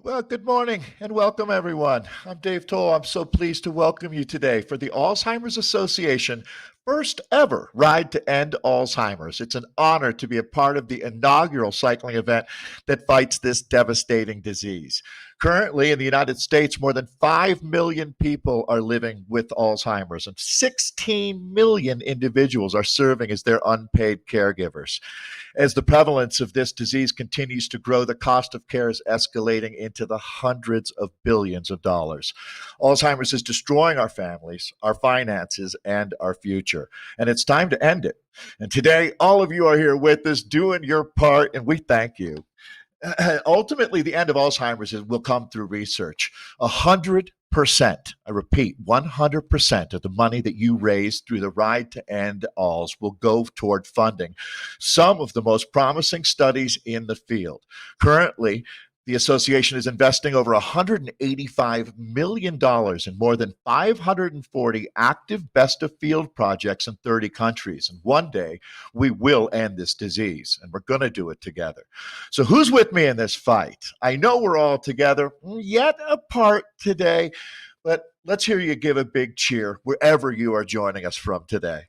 Well, good morning and welcome, everyone. I'm Dave Toll. I'm so pleased to welcome you today for the Alzheimer's Association first ever Ride to End Alzheimer's. It's an honor to be a part of the inaugural cycling event that fights this devastating disease. Currently, in the United States, more than 5 million people are living with Alzheimer's, and 16 million individuals are serving as their unpaid caregivers. As the prevalence of this disease continues to grow, the cost of care is escalating into the hundreds of billions of dollars. Alzheimer's is destroying our families, our finances, and our future. And it's time to end it. And today, all of you are here with us doing your part, and we thank you. Ultimately, the end of Alzheimer's will come through research. 100%, I repeat, 100% of the money that you raise through the Ride to End ALZ will go toward funding some of the most promising studies in the field. Currently, the association is investing over $185 million in more than 540 active best of field projects in 30 countries. And one day we will end this disease, and we're going to do it together. So, who's with me in this fight? I know we're all together, yet apart today, but let's hear you give a big cheer wherever you are joining us from today.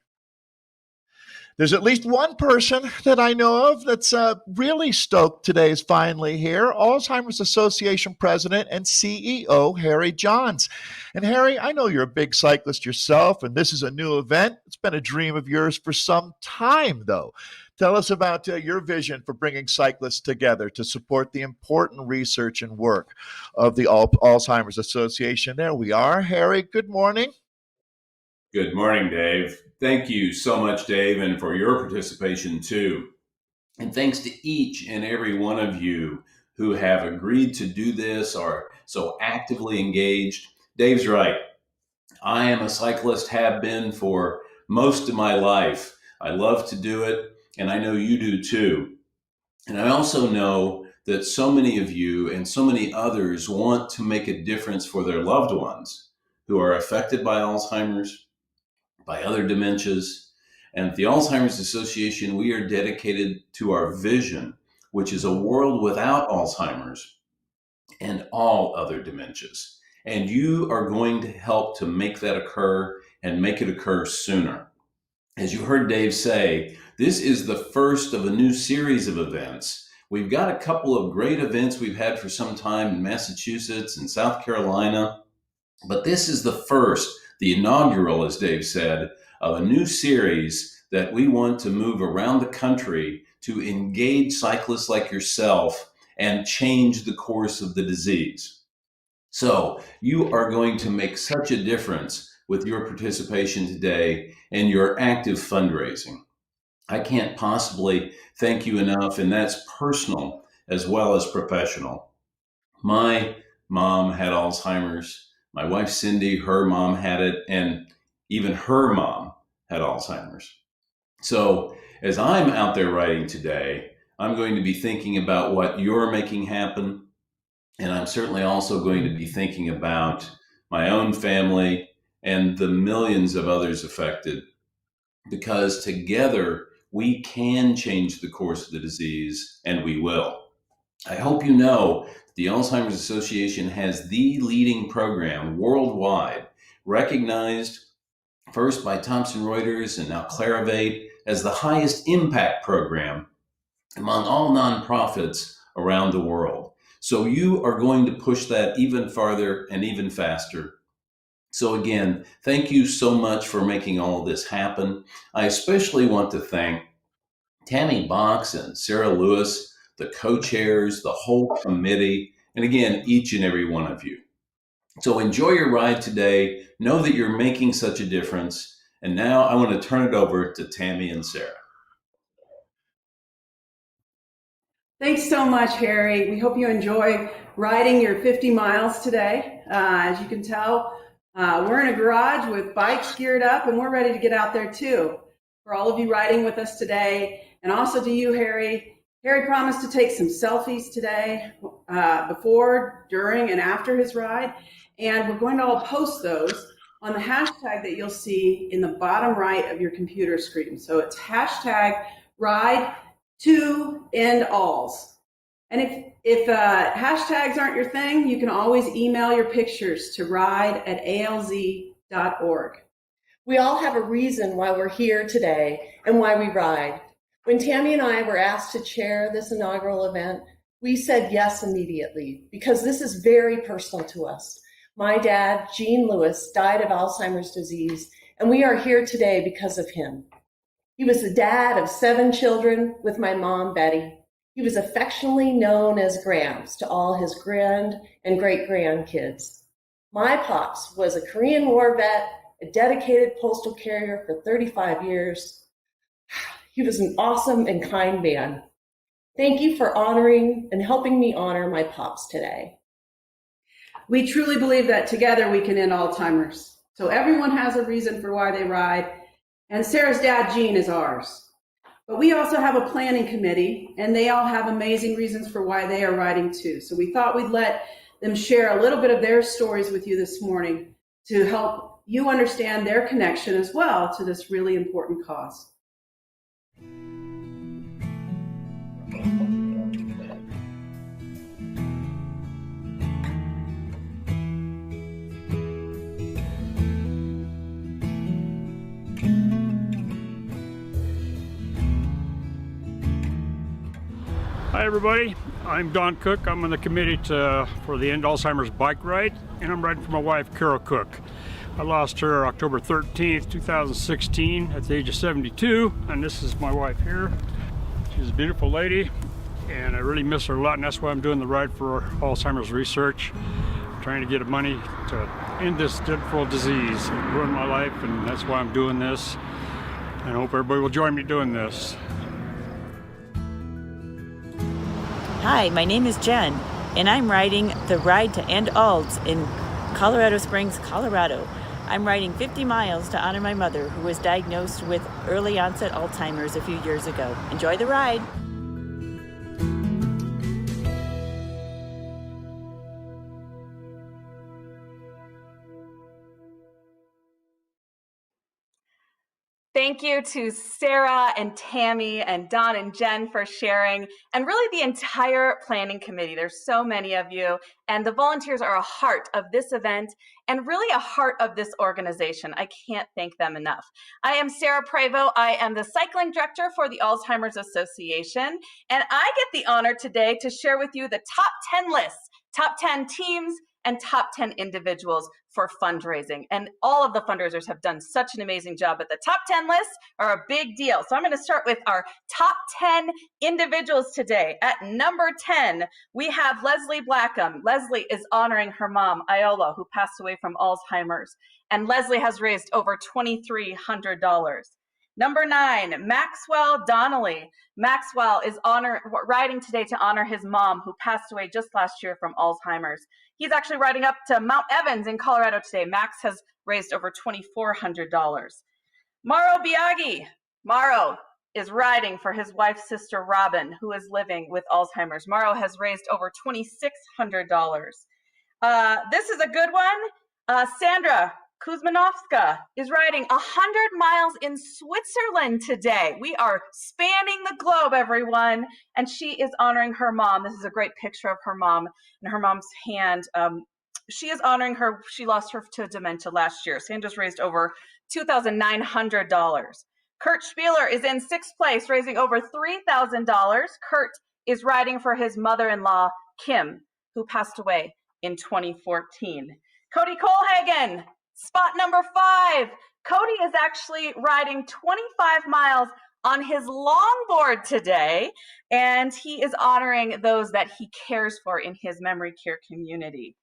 There's at least one person that I know of that's really stoked today is finally here, Alzheimer's Association President and CEO, Harry Johns. And Harry, I know you're a big cyclist yourself, and this is a new event. It's been a dream of yours for some time, though. Tell us about your vision for bringing cyclists together to support the important research and work of the Alzheimer's Association. There we are. Harry, good morning. Good morning, Dave. Thank you so much, Dave, and for your participation too. And thanks to each and every one of you who have agreed to do this or so actively engaged. Dave's right. I am a cyclist, have been for most of my life. I love to do it, and I know you do too. And I also know that so many of you and so many others want to make a difference for their loved ones who are affected by Alzheimer's, by other dementias. And at the Alzheimer's Association, we are dedicated to our vision, which is a world without Alzheimer's and all other dementias. And you are going to help to make that occur and make it occur sooner. As you heard Dave say, this is the first of a new series of events. We've got a couple of great events we've had for some time in Massachusetts and South Carolina, but this is the first, the inaugural, as Dave said, of a new series that we want to move around the country to engage cyclists like yourself and change the course of the disease. So you are going to make such a difference with your participation today and your active fundraising. I can't possibly thank you enough, and that's personal as well as professional. My mom had Alzheimer's. My wife, Cindy, her mom had it, and even her mom had Alzheimer's. So as I'm out there writing today, I'm going to be thinking about what you're making happen. And I'm certainly also going to be thinking about my own family and the millions of others affected, because together we can change the course of the disease, and we will. I hope you know the Alzheimer's Association has the leading program worldwide, recognized first by Thomson Reuters and now Clarivate as the highest impact program among all nonprofits around the world. So you are going to push that even farther and even faster. So again, thank you so much for making all of this happen. I especially want to thank Tammy Box and Sarah Lewis, the co-chairs, the whole committee, and again, each and every one of you. So enjoy your ride today. Know that you're making such a difference. And now I want to turn it over to Tammy and Sarah. Thanks so much, Harry. We hope you enjoy riding your 50 miles today. As you can tell, we're in a garage with bikes geared up, and we're ready to get out there too. For all of you riding with us today, and also to you, Harry. Harry promised to take some selfies today, before, during, and after his ride, and we're going to all post those on the hashtag that you'll see in the bottom right of your computer screen. So it's hashtag ride to end alls. And if hashtags aren't your thing, you can always email your pictures to ride@alz.org. We all have a reason why we're here today and why we ride. When Tammy and I were asked to chair this inaugural event, we said yes immediately because this is very personal to us. My dad, Gene Lewis, died of Alzheimer's disease, and we are here today because of him. He was the dad of 7 children with my mom, Betty. He was affectionately known as Gramps to all his grand and great-grandkids. My pops was a Korean War vet, a dedicated postal carrier for 35 years. He was an awesome and kind man. Thank you for honoring and helping me honor my pops today. We truly believe that together we can end Alzheimer's. So everyone has a reason for why they ride, and Sarah's dad, Gene, is ours. But we also have a planning committee, and they all have amazing reasons for why they are riding too. So we thought we'd let them share a little bit of their stories with you this morning to help you understand their connection as well to this really important cause. Hi everybody, I'm Don Cook. I'm on the committee for the End Alzheimer's bike ride, and I'm riding for my wife, Carol Cook. I lost her October 13th, 2016 at the age of 72, and this is my wife here. She's a beautiful lady, and I really miss her a lot, and that's why I'm doing the ride for Alzheimer's research, trying to get money to end this dreadful disease. It ruined my life, and that's why I'm doing this, and I hope everybody will join me doing this. Hi, my name is Jen, and I'm riding the Ride to End ALZ in Colorado Springs, Colorado. I'm riding 50 miles to honor my mother, who was diagnosed with early onset Alzheimer's a few years ago. Enjoy the ride. Thank you to Sarah and Tammy and Don and Jen for sharing, and really the entire planning committee. There's so many of you, and the volunteers are a heart of this event and really a heart of this organization. I can't thank them enough. I am Sarah Prevost. I am the cycling director for the Alzheimer's Association, and I get the honor today to share with you the top 10 lists, top 10 teams, and top 10 individuals for fundraising. And all of the fundraisers have done such an amazing job, but the top 10 lists are a big deal. So I'm going to start with our top 10 individuals today. At number 10, we have Leslie Blackham. Leslie is honoring her mom, Iola, who passed away from Alzheimer's. And Leslie has raised over $2,300. Number 9, Maxwell Donnelly. Maxwell is riding today to honor his mom, who passed away just last year from Alzheimer's. He's actually riding up to Mount Evans in Colorado today. Max has raised over $2,400. Maro Biagi. Maro is riding for his wife's sister, Robin, who is living with Alzheimer's. Maro has raised over $2,600. This is a good one. Sandra Kuzmanovska is riding 100 miles in Switzerland today. We are spanning the globe, everyone, and she is honoring her mom. This is a great picture of her mom and her mom's hand. She is honoring her. She lost her to dementia last year. Sandra's raised over $2,900. Kurt Spieler is in 6th place, raising over $3,000. Kurt is riding for his mother-in-law, Kim, who passed away in 2014. Cody Colhagen, spot number 5. Cody is actually riding 25 miles on his longboard today, and he is honoring those that he cares for in his memory care community.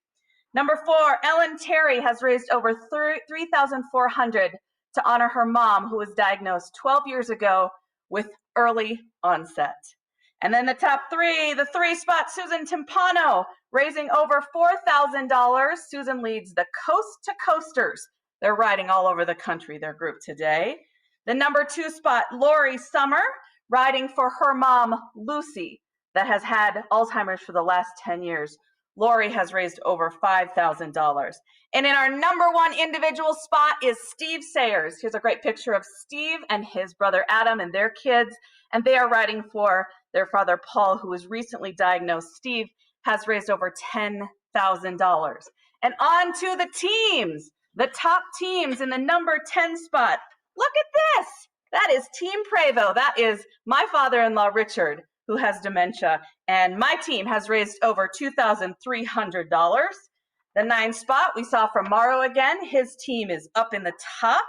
Number 4, Ellen Terry has raised over $3,400 to honor her mom, who was diagnosed 12 years ago with early onset. And then the top 3, the 3 spot, Susan Timpano, raising over $4,000. Susan leads the Coast to Coasters. They're riding all over the country, their group today. The number 2 spot, Lori Summer, riding for her mom, Lucy, that has had Alzheimer's for the last 10 years. Lori has raised over $5,000. And in our number 1 individual spot is Steve Sayers. Here's a great picture of Steve and his brother Adam and their kids, and they are riding for Their father, Paul, who was recently diagnosed, Steve, has raised over $10,000. And on to the teams, the top teams in the number 10 spot. Look at this. That is Team Prevo. That is my father-in-law, Richard, who has dementia. And my team has raised over $2,300. The 9th spot we saw from Morrow again. His team is up in the top.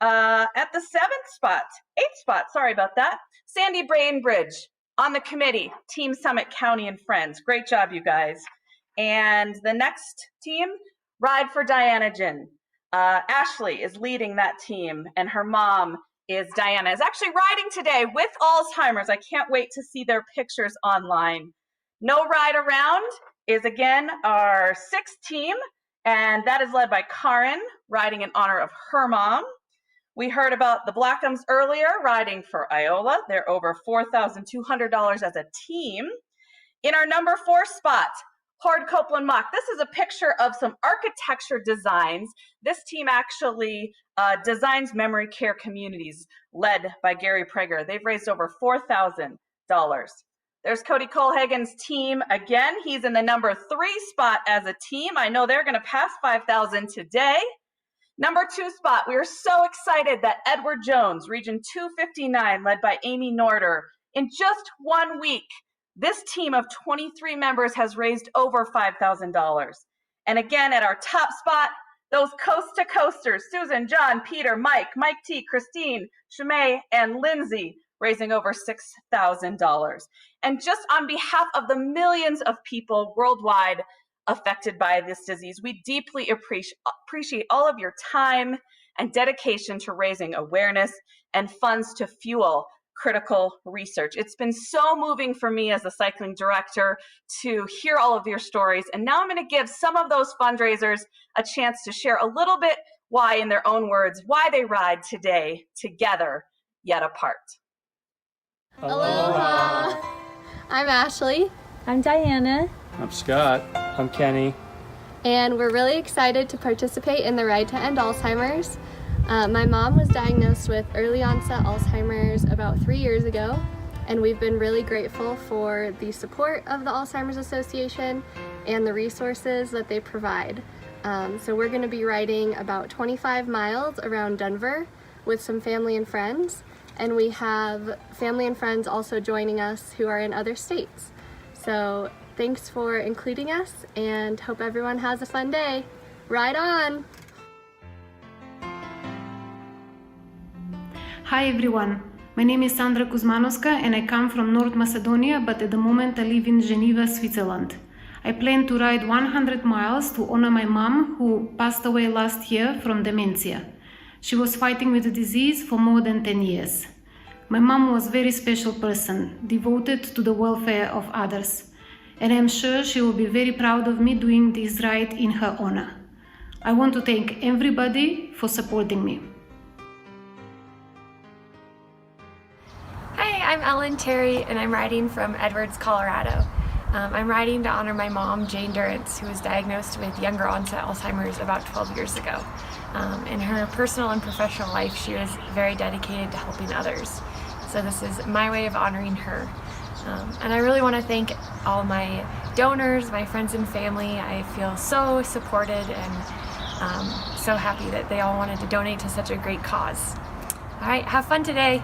At the 8th spot, sorry about that. Sandy Brainbridge on the committee, Team Summit County and Friends. Great job, you guys. And the next team, Ride for Dianogen. Ashley is leading that team, and her mom is Diana, is actually riding today with Alzheimer's. I can't wait to see their pictures online. No Ride Around is again our 6th team, and that is led by Karin, riding in honor of her mom. We heard about the Blackhams earlier, riding for Iola. They're over $4,200 as a team. In our number 4 spot, Horde Copeland Mock. This is a picture of some architecture designs. This team actually designs memory care communities led by Gary Prager. They've raised over $4,000. There's Cody Colhagen's team again. He's in the number 3 spot as a team. I know they're going to pass 5,000 today. Number 2 spot, we are so excited that Edward Jones, Region 259, led by Amy Norder, in just 1 week, this team of 23 members has raised over $5,000. And again, at our top spot, those coast to coasters, Susan, John, Peter, Mike T, Christine, Shemay, and Lindsay, raising over $6,000. And just on behalf of the millions of people worldwide affected by this disease, we deeply appreciate all of your time and dedication to raising awareness and funds to fuel critical research. It's been so moving for me as a cycling director to hear all of your stories. And now I'm going to give some of those fundraisers a chance to share a little bit why, in their own words, why they ride today together yet apart. Aloha. I'm Ashley. I'm Diana. I'm Scott. I'm Kenny. And we're really excited to participate in the Ride to End Alzheimer's. My mom was diagnosed with early onset Alzheimer's about 3 years ago, and we've been really grateful for the support of the Alzheimer's Association and the resources that they provide. So we're going to be riding about 25 miles around Denver with some family and friends, and we have family and friends also joining us who are in other states. So thanks for including us, and hope everyone has a fun day. Ride on! Hi everyone, my name is Sandra Kuzmanovska and I come from North Macedonia, but at the moment I live in Geneva, Switzerland. I plan to ride 100 miles to honor my mom, who passed away last year from dementia. She was fighting with the disease for more than 10 years. My mom was a very special person, devoted to the welfare of others, and I'm sure she will be very proud of me doing this ride in her honor. I want to thank everybody for supporting me. Hi, I'm Ellen Terry, and I'm riding from Edwards, Colorado. I'm riding to honor my mom, Jane Durrance, who was diagnosed with younger onset Alzheimer's about 12 years ago. In her personal and professional life, she was very dedicated to helping others. So this is my way of honoring her. And I really want to thank all my donors, my friends and family. I feel so supported and so happy that they all wanted to donate to such a great cause. All right, have fun today.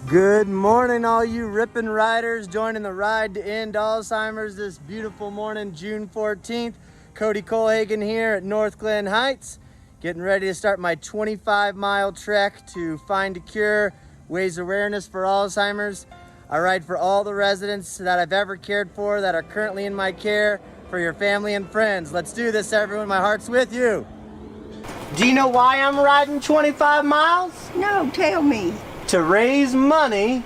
Good morning, all you ripping riders joining the Ride to End Alzheimer's this beautiful morning, June 14th. Cody Colhagen here at North Glen Heights, getting ready to start my 25-mile trek to find a cure, raise awareness for Alzheimer's. I ride for all the residents that I've ever cared for that are currently in my care, for your family and friends. Let's do this, everyone. My heart's with you. Do you know why I'm riding 25 miles? No, tell me. To raise money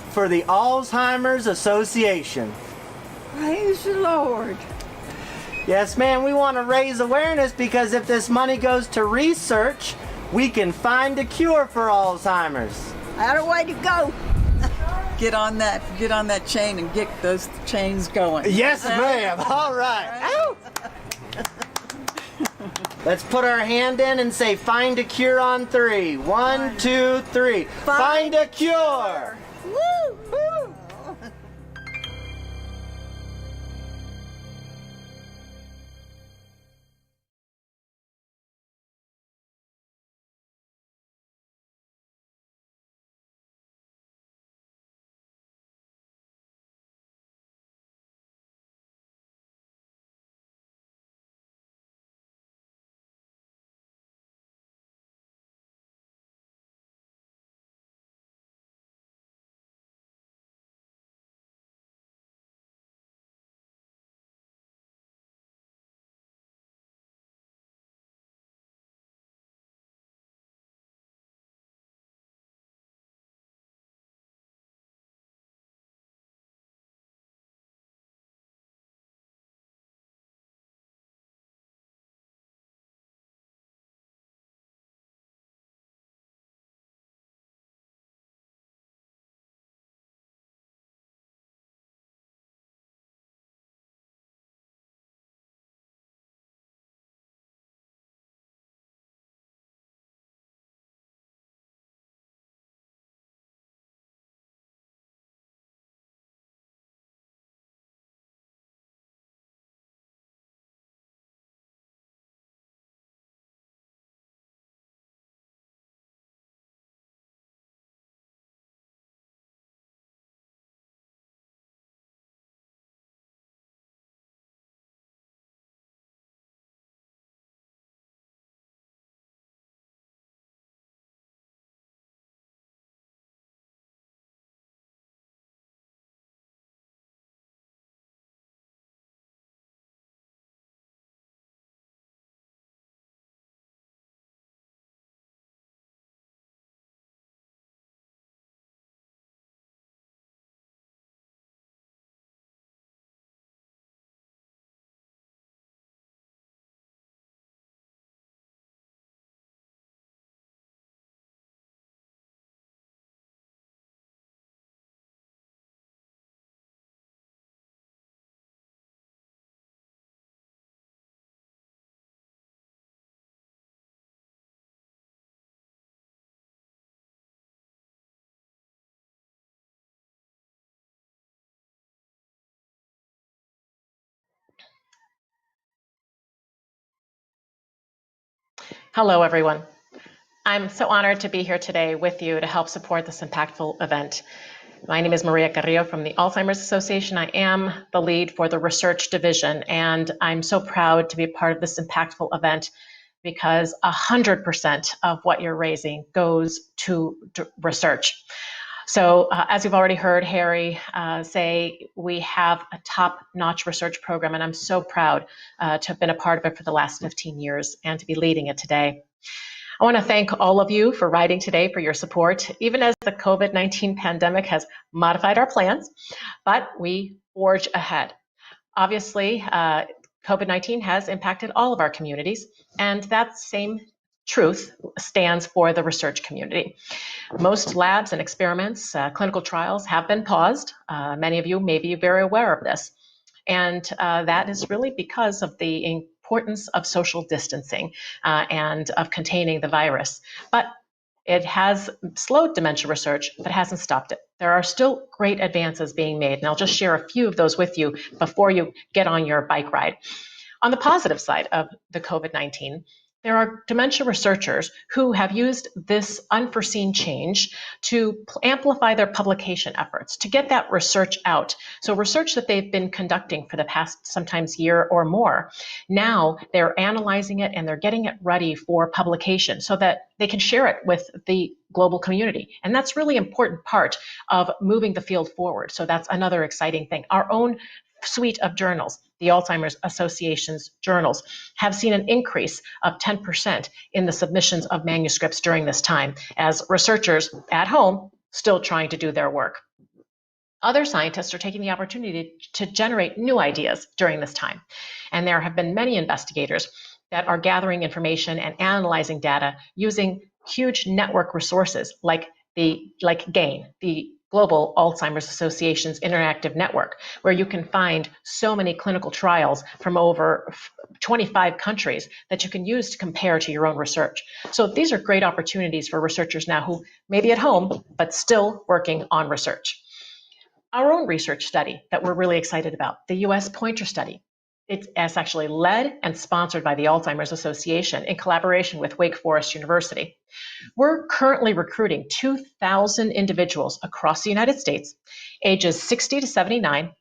for the Alzheimer's Association. Praise the Lord. Yes, ma'am, we want to raise awareness because if this money goes to research, we can find a cure for Alzheimer's. That's a way to go. Get on that chain and get those chains going. Yes, ma'am. All right. Ow. Let's put our hand in and say, find a cure on 3. 1, 2, 3. Find a cure! Woo! Woo! Hello, everyone. I'm so honored to be here today with you to help support this impactful event. My name is Maria Carrillo from the Alzheimer's Association. I am the lead for the research division, and I'm so proud to be a part of this impactful event because 100% of what you're raising goes to research. So as you've already heard Harry say, we have a top-notch research program, and I'm so proud to have been a part of it for the last 15 years and to be leading it today. I want to thank all of you for writing today, for your support, even as the COVID-19 pandemic has modified our plans, but we forge ahead. Obviously, COVID-19 has impacted all of our communities, and that same truth stands for the research community. Most labs and experiments, clinical trials have been paused. Many of you may be very aware of this. And that is really because of the importance of social distancing and of containing the virus. But it has slowed dementia research, but hasn't stopped it. There are still great advances being made, and I'll just share a few of those with you before you get on your bike ride. On the positive side of the COVID-19, there are dementia researchers who have used this unforeseen change to amplify their publication efforts, to get that research out. So research that they've been conducting for the past sometimes year or more, now they're analyzing it and they're getting it ready for publication so that they can share it with the global community. And that's really important part of moving the field forward. So that's another exciting thing. Our own suite of journals, the Alzheimer's Association's journals, have seen an increase of 10% in the submissions of manuscripts during this time, as researchers at home still trying to do their work. Other scientists are taking the opportunity to generate new ideas during this time. And there have been many investigators that are gathering information and analyzing data using huge network resources like GAIN, the Global Alzheimer's Association's interactive network, where you can find so many clinical trials from over 25 countries that you can use to compare to your own research. So these are great opportunities for researchers now who may be at home, but still working on research. Our own research study that we're really excited about, the US Pointer Study. It's actually led and sponsored by the Alzheimer's Association in collaboration with Wake Forest University. We're currently recruiting 2,000 individuals across the United States, ages 60 to 79,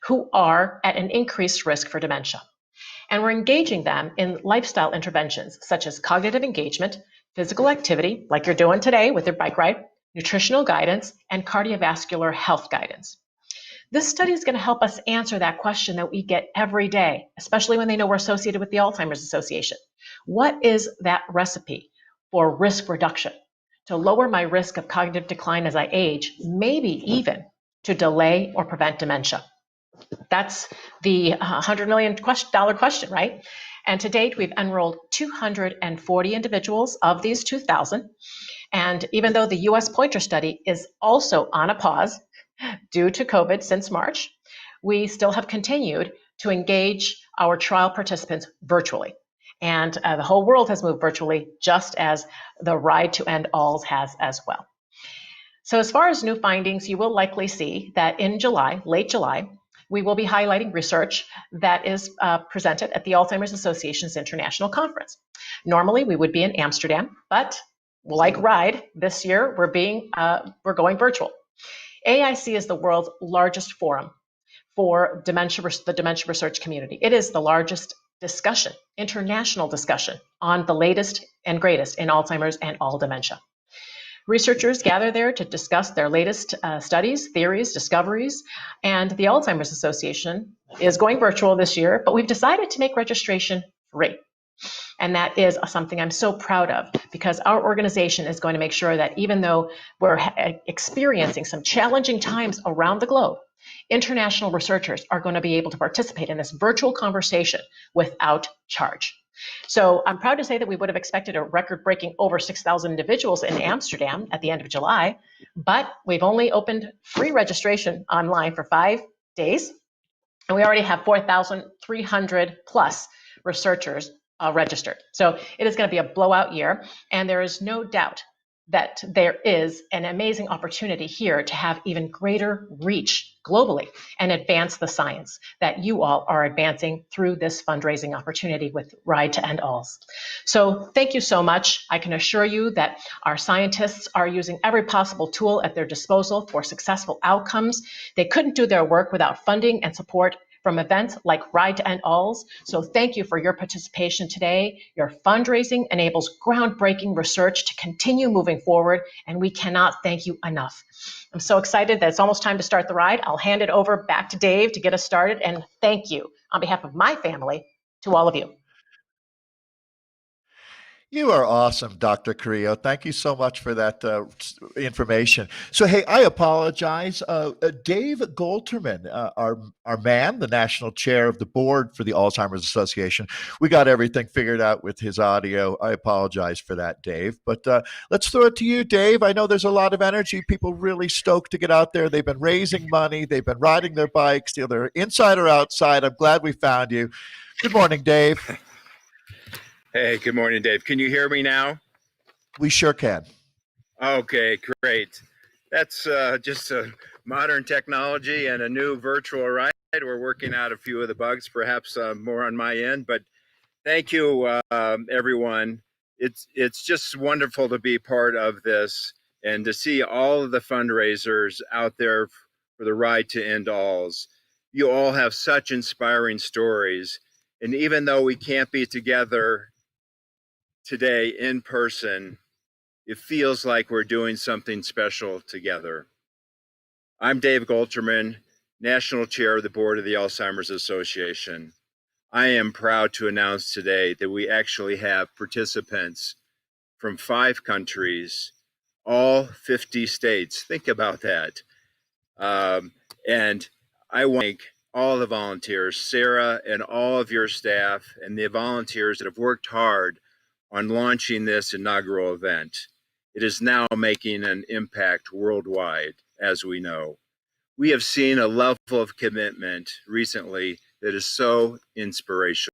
who are at an increased risk for dementia. And we're engaging them in lifestyle interventions such as cognitive engagement, physical activity, like you're doing today with your bike ride, nutritional guidance, and cardiovascular health guidance. This study is going to help us answer that question that we get every day, especially when they know we're associated with the Alzheimer's Association. What is that recipe for risk reduction to lower my risk of cognitive decline as I age, maybe even to delay or prevent dementia? That's the $100 million question, right? And to date, we've enrolled 240 individuals of these 2,000. And even though the US Pointer Study is also on a pause due to COVID since March, we still have continued to engage our trial participants virtually. And the whole world has moved virtually, just as the Ride to End ALZ has as well. So as far as new findings, you will likely see that in July, late July, we will be highlighting research that is presented at the Alzheimer's Association's International Conference. Normally, we would be in Amsterdam, but like RIDE, this year we're going virtual. AIC is the world's largest forum for the dementia research community. It is the largest discussion, international discussion on the latest and greatest in Alzheimer's and all dementia. Researchers gather there to discuss their latest studies, theories, discoveries, and the Alzheimer's Association is going virtual this year, but we've decided to make registration free. And that is something I'm so proud of, because our organization is going to make sure that even though we're experiencing some challenging times around the globe, international researchers are going to be able to participate in this virtual conversation without charge. So I'm proud to say that we would have expected a record-breaking over 6,000 individuals in Amsterdam at the end of July, but we've only opened free registration online for 5 days, and we already have 4,300 plus researchers registered. So it is going to be a blowout year, and there is no doubt that there is an amazing opportunity here to have even greater reach globally and advance the science that you all are advancing through this fundraising opportunity with Ride to End ALZ. So thank you so much. I can assure you that our scientists are using every possible tool at their disposal for successful outcomes. They couldn't do their work without funding and support from events like Ride to End ALZ. So thank you for your participation today. Your fundraising enables groundbreaking research to continue moving forward, and we cannot thank you enough. I'm so excited that it's almost time to start the ride. I'll hand it over back to Dave to get us started, and thank you on behalf of my family to all of you. You are awesome, Dr. Carrillo. Thank you so much for that information. So, hey, I apologize. Dave Golterman, our man, the national chair of the board for the Alzheimer's Association, we got everything figured out with his audio. I apologize for that, Dave. But let's throw it to you, Dave. I know there's a lot of energy. People really stoked to get out there. They've been raising money. They've been riding their bikes. They're inside or outside. I'm glad we found you. Good morning, Dave. Hey, good morning, Dave. Can you hear me now? We sure can. Okay, great. That's just a modern technology and a new virtual ride. We're working out a few of the bugs, perhaps more on my end, but thank you, everyone. It's just wonderful to be part of this and to see all of the fundraisers out there for the Ride to End ALZ. You all have such inspiring stories, and even though we can't be together today in person, it feels like we're doing something special together. I'm Dave Golterman, National Chair of the Board of the Alzheimer's Association. I am proud to announce today that we actually have participants from 5 countries, all 50 states. Think about that. And I want to thank all the volunteers, Sarah and all of your staff, and the volunteers that have worked hard on launching this inaugural event. It is now making an impact worldwide, as we know. We have seen a level of commitment recently that is so inspirational.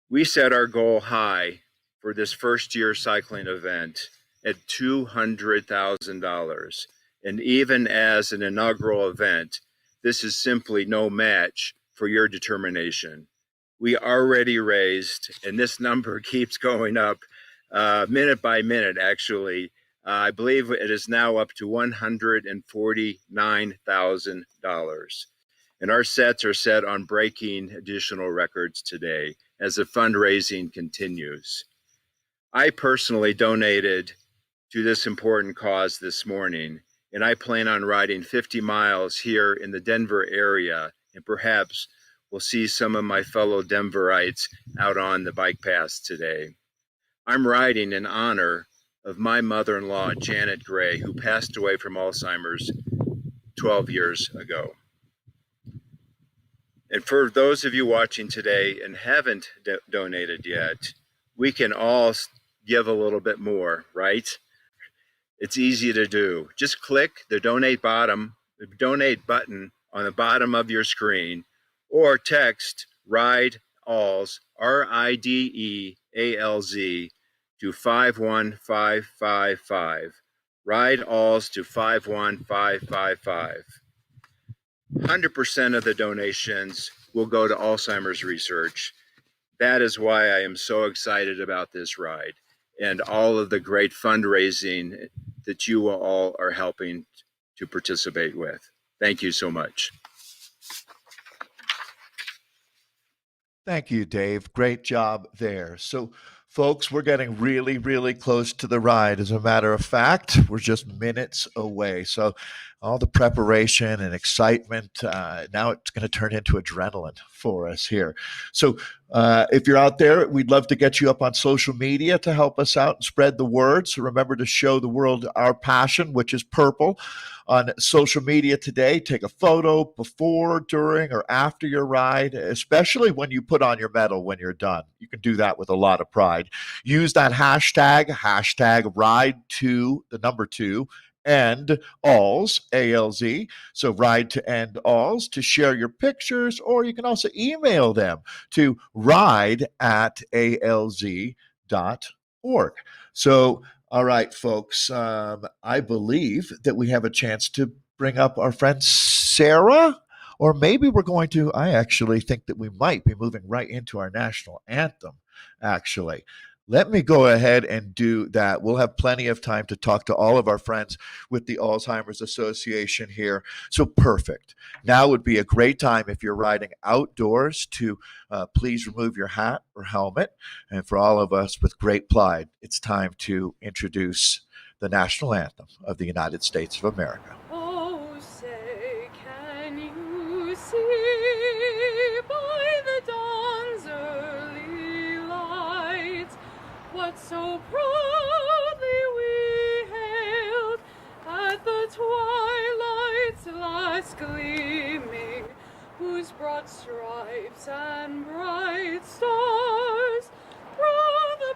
We set our goal high for this first year cycling event at $200,000. And even as an inaugural event, this is simply no match for your determination. We already raised, and this number keeps going up minute by minute, actually. I believe it is now up to $149,000. And our sets are set on breaking additional records today as the fundraising continues. I personally donated to this important cause this morning, and I plan on riding 50 miles here in the Denver area, and perhaps we'll see some of my fellow Denverites out on the bike paths today. I'm riding in honor of my mother-in-law, Janet Gray, who passed away from Alzheimer's 12 years ago. And for those of you watching today and haven't donated yet, we can all give a little bit more, right? It's easy to do. Just click the donate button on the bottom of your screen, or text RIDE ALZ, RIDEALZ, to 51555. RIDE ALZ to 51555. 100% of the donations will go to Alzheimer's research. That is why I am so excited about this ride and all of the great fundraising that you all are helping to participate with. Thank you so much. Thank you, Dave. Great job there. So, folks, we're getting really, really close to the ride. As a matter of fact, we're just minutes away. So, all the preparation and excitement, now it's going to turn into adrenaline for us here. So, if you're out there, we'd love to get you up on social media to help us out and spread the word. So, remember to show the world our passion, which is purple, on social media today. Take a photo before, during, or after your ride, especially when you put on your medal when you're done. You can do that with a lot of pride. Use that hashtag ride2, End ALZ, ALZ. So ride to End ALZ to share your pictures, or you can also email them to ride@alz.org. So, all right, folks, I believe that we have a chance to bring up our friend Sarah, or maybe we're going to, I actually think that we might be moving right into our national anthem, actually. Let me go ahead and do that. We'll have plenty of time to talk to all of our friends with the Alzheimer's Association here. So perfect. Now would be a great time if you're riding outdoors to please remove your hat or helmet. And for all of us with great pride, it's time to introduce the national anthem of the United States of America. Oh, say, can you see by the dawn's early light what so proudly we hailed at the twilight's last gleaming, whose broad stripes and bright stars through the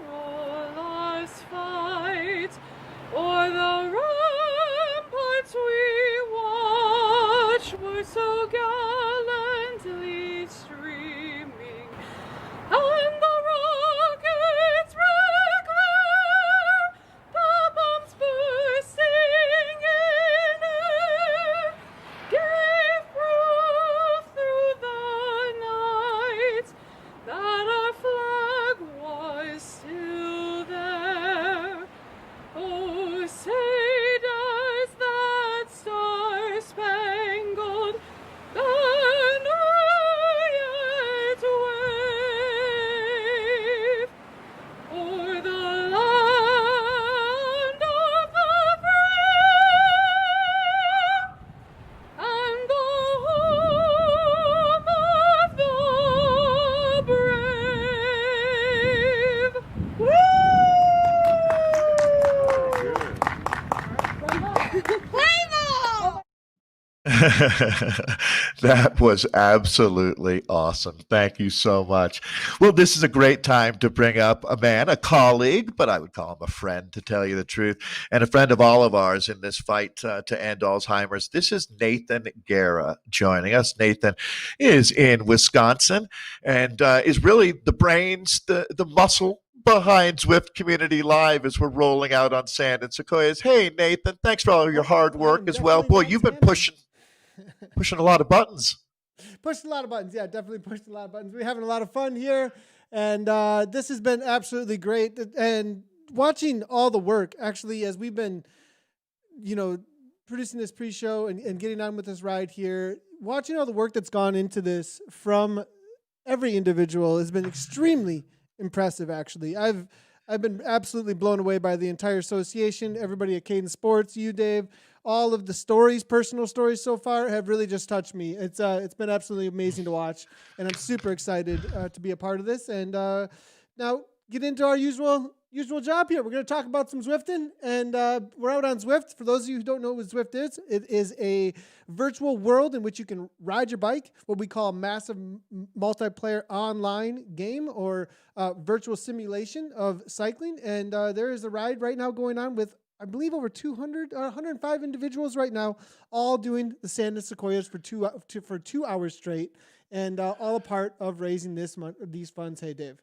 perilous fight o'er the ramparts we watch were so gallantly streaming, and the rockets regular, the bombs bursting in air, gave proof through the night That was absolutely awesome. Thank you so much. Well, this is a great time to bring up a man, a colleague, but I would call him a friend, to tell you the truth, and a friend of all of ours in this fight to end Alzheimer's. This is Nathan Guerra joining us. Nathan is in Wisconsin and is really the brains, the muscle behind Zwift Community Live as we're rolling out on sand and sequoias. Hey, Nathan, thanks for all your hard work as well. Boy, you've been pushing a lot of buttons. Pushed a lot of buttons. Yeah, definitely pushed a lot of buttons. We're having a lot of fun here. And this has been absolutely great. And watching all the work, actually, as we've been, producing this pre-show and getting on with this ride here, watching all the work that's gone into this from every individual has been extremely impressive, actually. I've been absolutely blown away by the entire association, everybody at Cadence Sports, you, Dave. All of the stories, personal stories so far have really just touched me. It's been absolutely amazing to watch, and I'm super excited to be a part of this. And now get into our usual job here. We're going to talk about some Zwifting, and we're out on Zwift. For those of you who don't know what Zwift is, it is a virtual world in which you can ride your bike, what we call a massive multiplayer online game or virtual simulation of cycling. And there is a ride right now going on with, I believe, over 200 or 105 individuals right now, all doing the Sand and Sequoias for 2 hours straight, and all a part of raising these funds. Hey, Dave.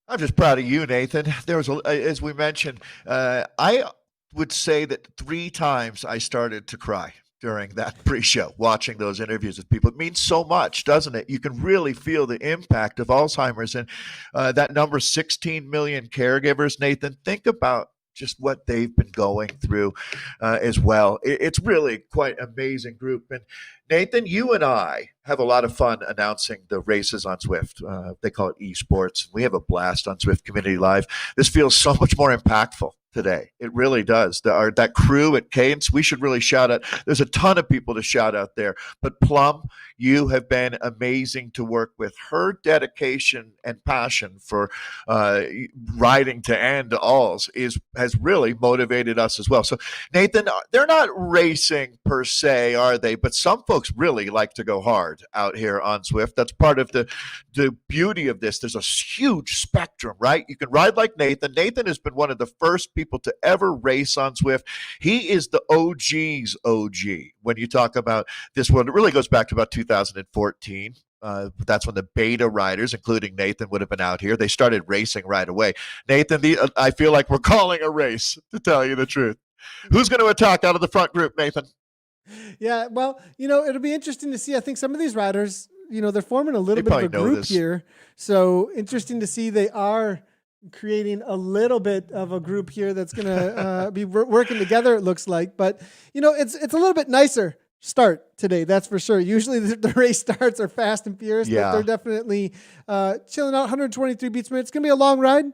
I'm just proud of you, Nathan. There was, as we mentioned, I would say that 3 times I started to cry during that pre-show, watching those interviews with people. It means so much, doesn't it? You can really feel the impact of Alzheimer's, and that number, 16 million caregivers. Nathan, think about just what they've been going through as well. It's really quite an amazing group. And Nathan, you and I have a lot of fun announcing the races on Zwift. They call it esports. We have a blast on Zwift Community Live. This feels so much more impactful today. It really does. That crew at Cadence, we should really shout out. There's a ton of people to shout out there. But Plum, you have been amazing to work with. Her dedication and passion for riding to end alls has really motivated us as well. So Nathan, they're not racing per se, are they? But some folks really like to go hard out here on Zwift. That's part of the beauty of this. There's a huge spectrum, right? You can ride like Nathan. Nathan has been one of the first people to ever race on Zwift. He is the OG's OG. When you talk about this world, it really goes back to about 2014. That's when the beta riders, including Nathan, would have been out here. They started racing right away. Nathan, I feel like we're calling a race, to tell you the truth. Who's going to attack out of the front group, Nathan? Yeah, well, it'll be interesting to see. I think some of these riders, they're forming a little bit of a group here. So interesting to see they are creating a little bit of a group here that's going to be working together, it looks like. But, it's a little bit nicer start today, that's for sure. Usually the race starts are fast and furious, but they're definitely chilling out. 123 beats per minute. It's going to be a long ride,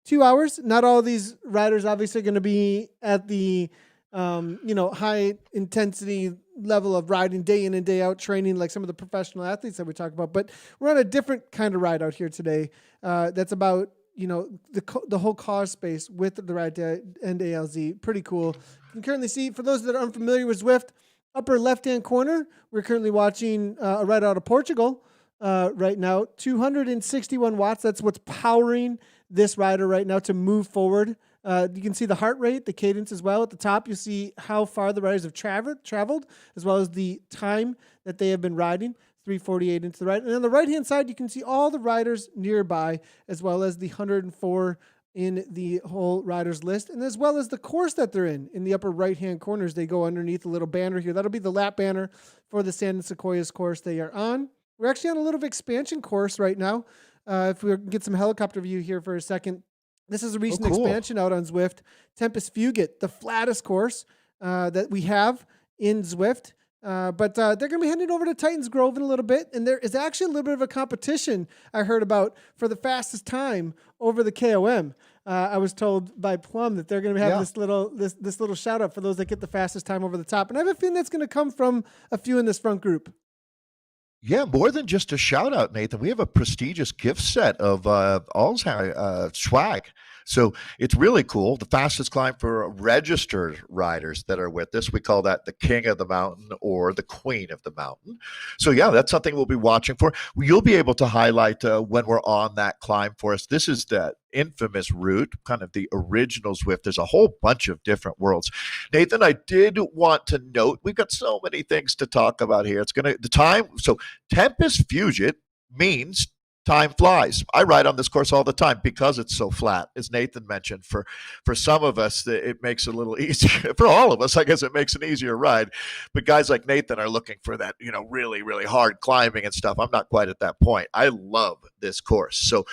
2 hours. Not all of these riders obviously are going to be at the high intensity level of riding day in and day out, training like some of the professional athletes that we talk about. But we're on a different kind of ride out here today. That's about, the whole cause space with the ride to End ALZ. Pretty cool. You can currently see, for those that are unfamiliar with Zwift, upper left-hand corner, we're currently watching a ride out of Portugal right now. 261 watts. That's what's powering this rider right now to move forward. You can see the heart rate, the cadence as well. At the top, you see how far the riders have traveled, as well as the time that they have been riding, 3:48 into the ride. And on the right-hand side, you can see all the riders nearby, as well as the 104 in the whole riders list, and as well as the course that they're in the upper right-hand corners. They go underneath a little banner here. That'll be the lap banner for the Sand and Sequoias course they are on. We're actually on a little expansion course right now. If we can get some helicopter view here for a second. This is a recent expansion out on Zwift. Tempest Fugit, the flattest course that we have in Zwift. But they're going to be heading over to Titans Grove in a little bit. And there is actually a little bit of a competition I heard about for the fastest time over the KOM. I was told by Plum that they're going to have this little shout out for those that get the fastest time over the top. And I have a feeling that's going to come from a few in this front group. Yeah, more than just a shout out, Nathan. We have a prestigious gift set of Alzheimer swag So it's really cool. The fastest climb for registered riders that are with us. We call that the king of the mountain or the queen of the mountain. So yeah, that's something we'll be watching for. You'll be able to highlight when we're on that climb for us. This is that infamous route, kind of the original Zwift. There's a whole bunch of different worlds. Nathan, I did want to note, we've got so many things to talk about here. It's going to, the time, so Tempus Fugit means time flies. I ride on this course all the time because it's so flat, as Nathan mentioned. For some of us, it makes it a little easier. For all of us, I guess it makes an easier ride. But guys like Nathan are looking for that, really, really hard climbing and stuff. I'm not quite at that point. I love this course. So,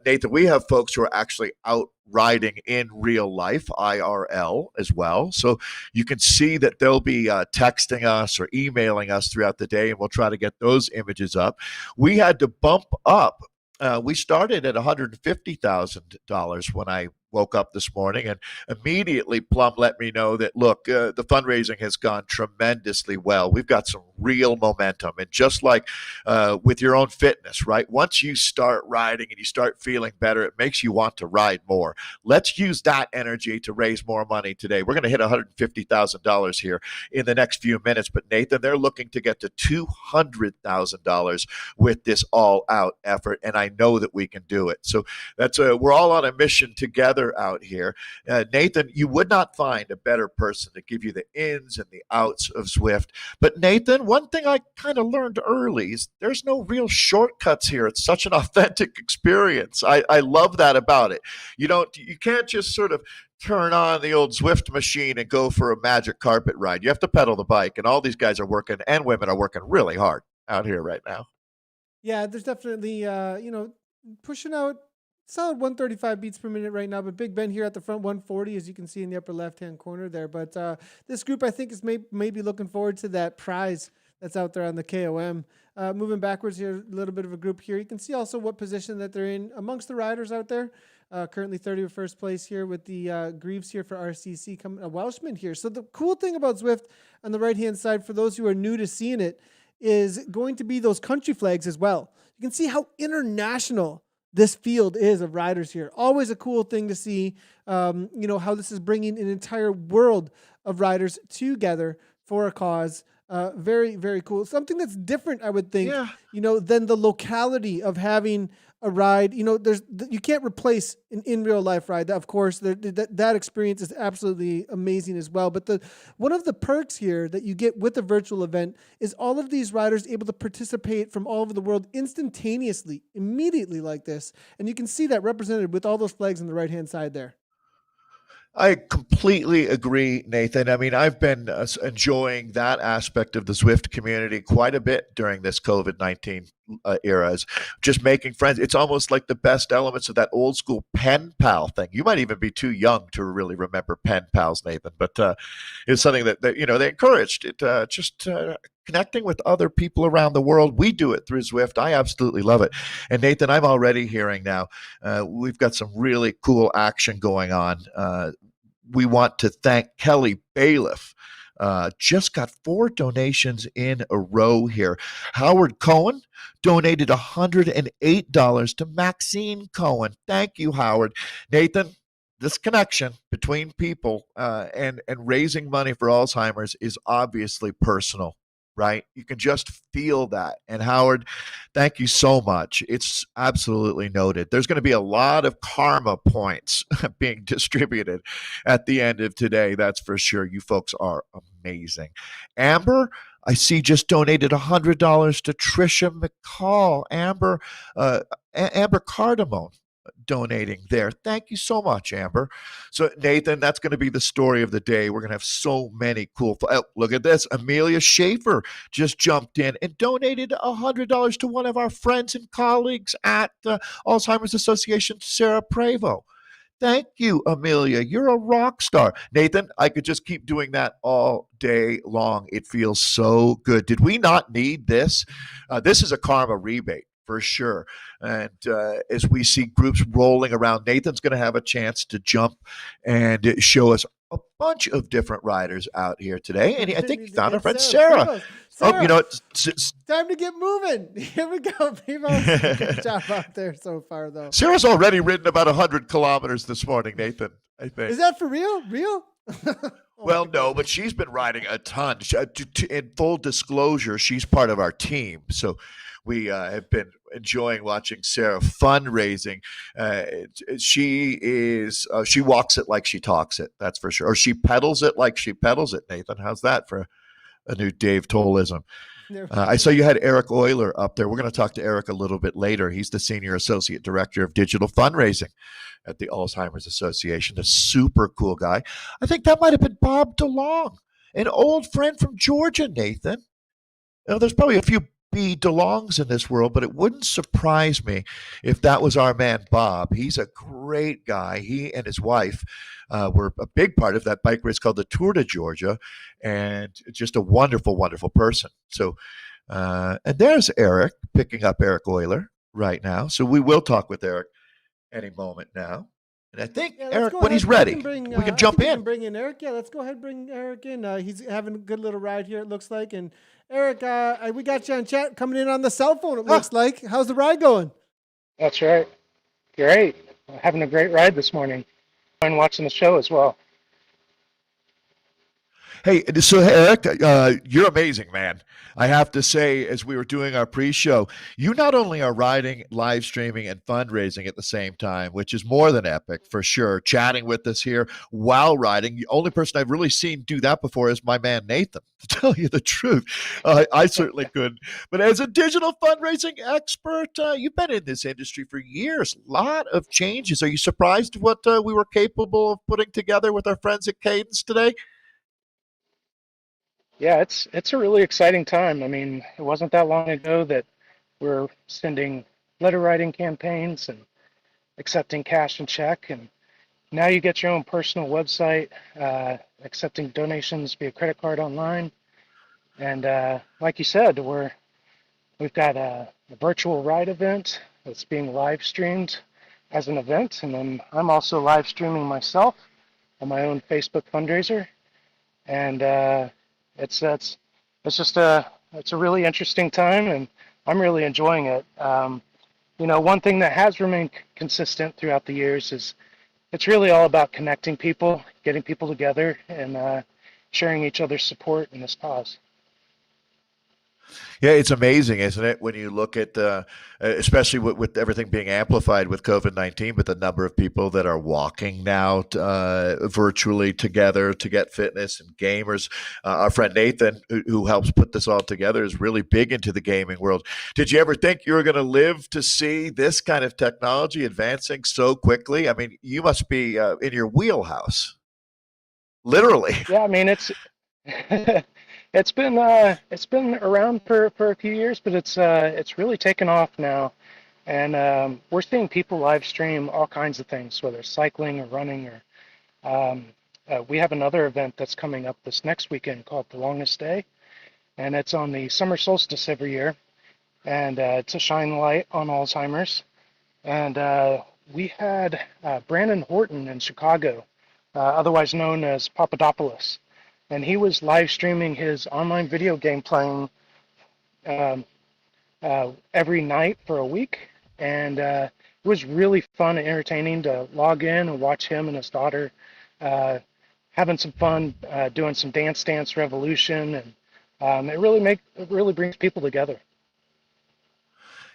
Nathan, we have folks who are actually out riding in real life, IRL, as well. So you can see that they'll be texting us or emailing us throughout the day, and we'll try to get those images up. We had to bump up. We started at $150,000 when I woke up this morning, and immediately Plum let me know that, look, the fundraising has gone tremendously well. We've got some real momentum. And just like with your own fitness, right? Once you start riding and you start feeling better, it makes you want to ride more. Let's use that energy to raise more money today. We're going to hit $150,000 here in the next few minutes. But Nathan, they're looking to get to $200,000 with this all-out effort, and I know that we can do it. So we're all on a mission together out here. Nathan, you would not find a better person to give you the ins and the outs of Zwift. But Nathan, one thing I kind of learned early is there's no real shortcuts here. It's such an authentic experience. I love that about it. You can't just sort of turn on the old Zwift machine and go for a magic carpet ride. You have to pedal the bike, and all these guys are working, and women are working really hard out here right now. Yeah, there's definitely, pushing out solid 135 beats per minute right now, but Big Ben here at the front, 140, as you can see in the upper left-hand corner there. But this group, I think, is maybe looking forward to that prize that's out there on the KOM. Moving backwards here, a little bit of a group here. You can see also what position that they're in amongst the riders out there. Currently 31st place here with the Greaves here for RCC, coming a Welshman here. So the cool thing about Zwift on the right-hand side, for those who are new to seeing it, is going to be those country flags as well. You can see how international this field is of riders here. Always a cool thing to see, how this is bringing an entire world of riders together for a cause. Very, very cool. Something that's different, I would think, than the locality of having a ride. You can't replace an in real life ride. Of course, that experience is absolutely amazing as well. But one of the perks here that you get with a virtual event is all of these riders able to participate from all over the world instantaneously, immediately like this. And you can see that represented with all those flags on the right-hand side there. I completely agree, Nathan. I mean, I've been enjoying that aspect of the Zwift community quite a bit during this COVID-19 era, just making friends. It's almost like the best elements of that old school pen pal thing. You might even be too young to really remember pen pals, Nathan, but it's something that they encouraged. Connecting with other people around the world. We do it through Zwift. I absolutely love it. And Nathan, I'm already hearing now, we've got some really cool action going on. We want to thank Kelly Bailiff. Just got 4 donations in a row here. Howard Cohen donated $108 to Maxine Cohen. Thank you, Howard. Nathan, this connection between people and raising money for Alzheimer's is obviously personal, right? You can just feel that. And Howard, thank you so much. It's absolutely noted. There's going to be a lot of karma points being distributed at the end of today. That's for sure. You folks are amazing. Amber, I see, just donated $100 to Trisha McCall. Amber Cardamone donating there. Thank you so much, Amber. So Nathan, that's going to be the story of the day. We're going to have so many cool. Look at this. Amelia Schaefer just jumped in and donated $100 to one of our friends and colleagues at the Alzheimer's Association, Sarah Prevo. Thank you, Amelia. You're a rock star. Nathan, I could just keep doing that all day long. It feels so good. Did we not need this? This is a karma rebate for sure. And as we see groups rolling around, Nathan's going to have a chance to jump and show us bunch of different riders out here today, and I think you Need to found our get friend Sarah. Sarah. Sarah, Oh, you know what? time to get moving. Here we go. Good job out there so far, though. Sarah's already ridden about 100 kilometers this morning, Nathan, I think. Is that for real? Real? Well, no, but she's been riding a ton. In full disclosure, she's part of our team. So we have been enjoying watching Sarah fundraising. She walks it like she talks it, that's for sure. Or she pedals it like she pedals it, Nathan. How's that for a new Dave Tollism? I saw you had Eric Euler up there. We're going to talk to Eric a little bit later. He's the Senior Associate Director of Digital Fundraising at the Alzheimer's Association, a super cool guy. I think that might have been Bob DeLong, an old friend from Georgia, Nathan. You know, there's probably a few B. DeLongs in this world, but it wouldn't surprise me if that was our man, Bob. He's a great guy. He and his wife were a big part of that bike race called the Tour de Georgia, and just a wonderful, wonderful person. So, and there's Eric, picking up Eric Euler right now. So we will talk with Eric any moment now. And I think Eric, when he's ready, we can jump in. Bring in Eric. Yeah, let's go ahead and bring Eric in. He's having a good little ride here, it looks like. And Eric, we got you on chat coming in on the cell phone, it looks like. How's the ride going? That's right. Great. Having a great ride this morning. And watching the show as well. Hey, so Eric, you're amazing, man. I have to say, as we were doing our pre-show, you not only are riding, live streaming, and fundraising at the same time, which is more than epic for sure, chatting with us here while riding. The only person I've really seen do that before is my man, Nathan, to tell you the truth. I certainly couldn't. But as a digital fundraising expert, you've been in this industry for years. A lot of changes. Are you surprised what we were capable of putting together with our friends at Cadence today? Yeah, it's a really exciting time. I mean, it wasn't that long ago that we're sending letter writing campaigns and accepting cash and check, and now you get your own personal website, accepting donations via credit card online, and like you said, we've got a virtual ride event that's being live streamed as an event, and then I'm also live streaming myself on my own Facebook fundraiser, and it's a really interesting time, and I'm really enjoying it. You know, one thing that has remained consistent throughout the years is it's really all about connecting people, getting people together, and sharing each other's support in this cause. Yeah, it's amazing, isn't it, when you look at, especially with everything being amplified with COVID-19, but the number of people that are walking now virtually together to get fitness, and gamers. Our friend Nathan, who helps put this all together, is really big into the gaming world. Did you ever think you were going to live to see this kind of technology advancing so quickly? I mean, you must be in your wheelhouse, literally. Yeah, I mean, it's it's been around for a few years, but it's really taken off now, and we're seeing people live stream all kinds of things, whether it's cycling or running, or we have another event that's coming up this next weekend called The Longest Day, and it's on the summer solstice every year, and it's a shine light on Alzheimer's, and we had Brandon Horton in Chicago, otherwise known as Papadopoulos. And he was live streaming his online video game playing every night for a week. And it was really fun and entertaining to log in and watch him and his daughter having some fun, doing some Dance Revolution. And it really brings people together.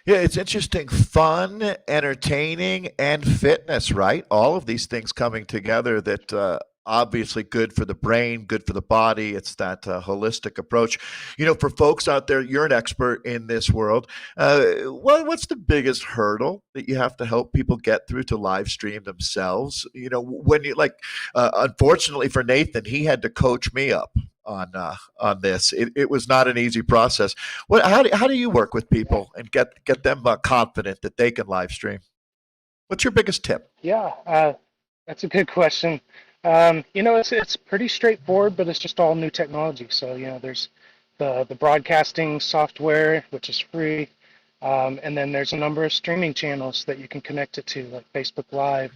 Yeah, it's interesting. Fun, entertaining, and fitness, right? All of these things coming together that obviously good for the brain, good for the body. It's that holistic approach. You know, for folks out there, you're an expert in this world. What's the biggest hurdle that you have to help people get through to live stream themselves? You know, when you unfortunately for Nathan, he had to coach me up on this. It was not an easy process. How do you work with people and get them confident that they can live stream? What's your biggest tip? Yeah, that's a good question. You know, it's pretty straightforward, but it's just all new technology. So, you know, there's the broadcasting software, which is free, and then there's a number of streaming channels that you can connect it to, like Facebook Live.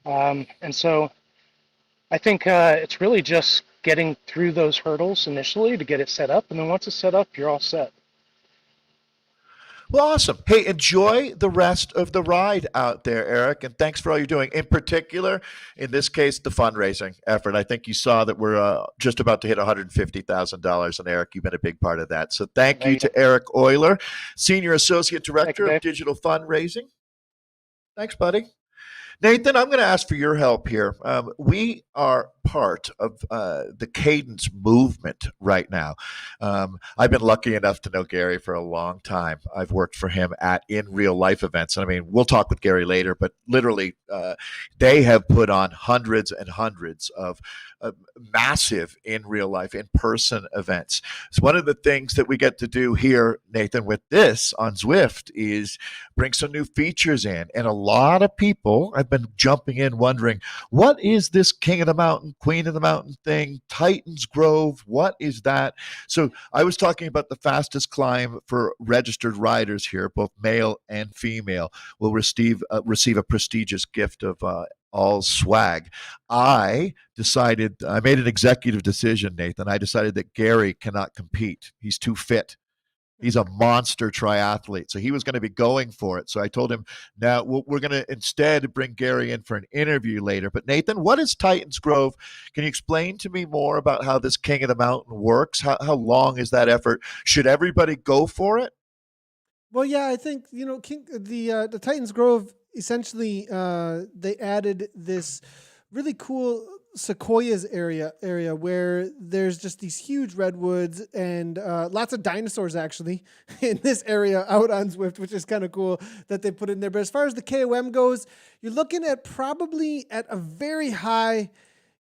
And so I think it's really just getting through those hurdles initially to get it set up. And then once it's set up, you're all set. Well, awesome. Hey, enjoy the rest of the ride out there, Eric, and thanks for all you're doing. In particular, in this case, the fundraising effort. I think you saw that we're just about to hit $150,000, and Eric, you've been a big part of that. So thank you to Eric Euler, Senior Associate Director of Digital Fundraising. Thanks, buddy. Nathan, I'm going to ask for your help here. We are part of the Cadence movement right now. I've been lucky enough to know Gary for a long time. I've worked for him in real life events. And I mean, we'll talk with Gary later, but literally they have put on hundreds and hundreds of massive in real life, in person events. So one of the things that we get to do here, Nathan, with this on Zwift is bring some new features in. And a lot of people have been jumping in wondering, what is this King of the Mountain, Queen of the Mountain thing? Titans Grove, what is that? So I was talking about the fastest climb for registered riders here, both male and female, will receive a prestigious gift of all swag. I made an executive decision, Nathan. I decided that Gary cannot compete. He's too fit. He's a monster triathlete. So he was going to be going for it. So I told him, now we're going to instead bring Gary in for an interview later. But Nathan, what is Titans Grove? Can you explain to me more about how this King of the Mountain works? How long is that effort? Should everybody go for it? Well, yeah, I think, the Titans Grove, essentially, they added this really cool sequoias area where there's just these huge redwoods and lots of dinosaurs actually in this area out on Zwift, which is kind of cool that they put in there. But as far as the KOM goes, you're looking at probably at a very high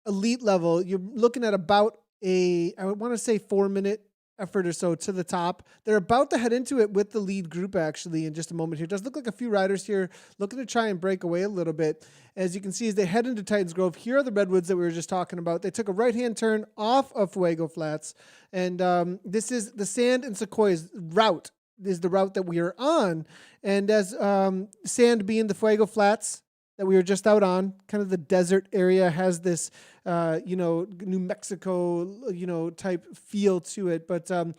elite level. You're looking at about I want to say 4-minute effort or so to the top. They're about to head into it with the lead group actually in just a moment here. It does look like a few riders here looking to try and break away a little bit. As you can see, as they head into Titans Grove, here are the redwoods that we were just talking about. They took a right-hand turn off of Fuego Flats, and this is the Sand and Sequoias route, is the route that we are on. And as Sand being the Fuego Flats that we were just out on, kind of the desert area, has this, New Mexico, type feel to it. But and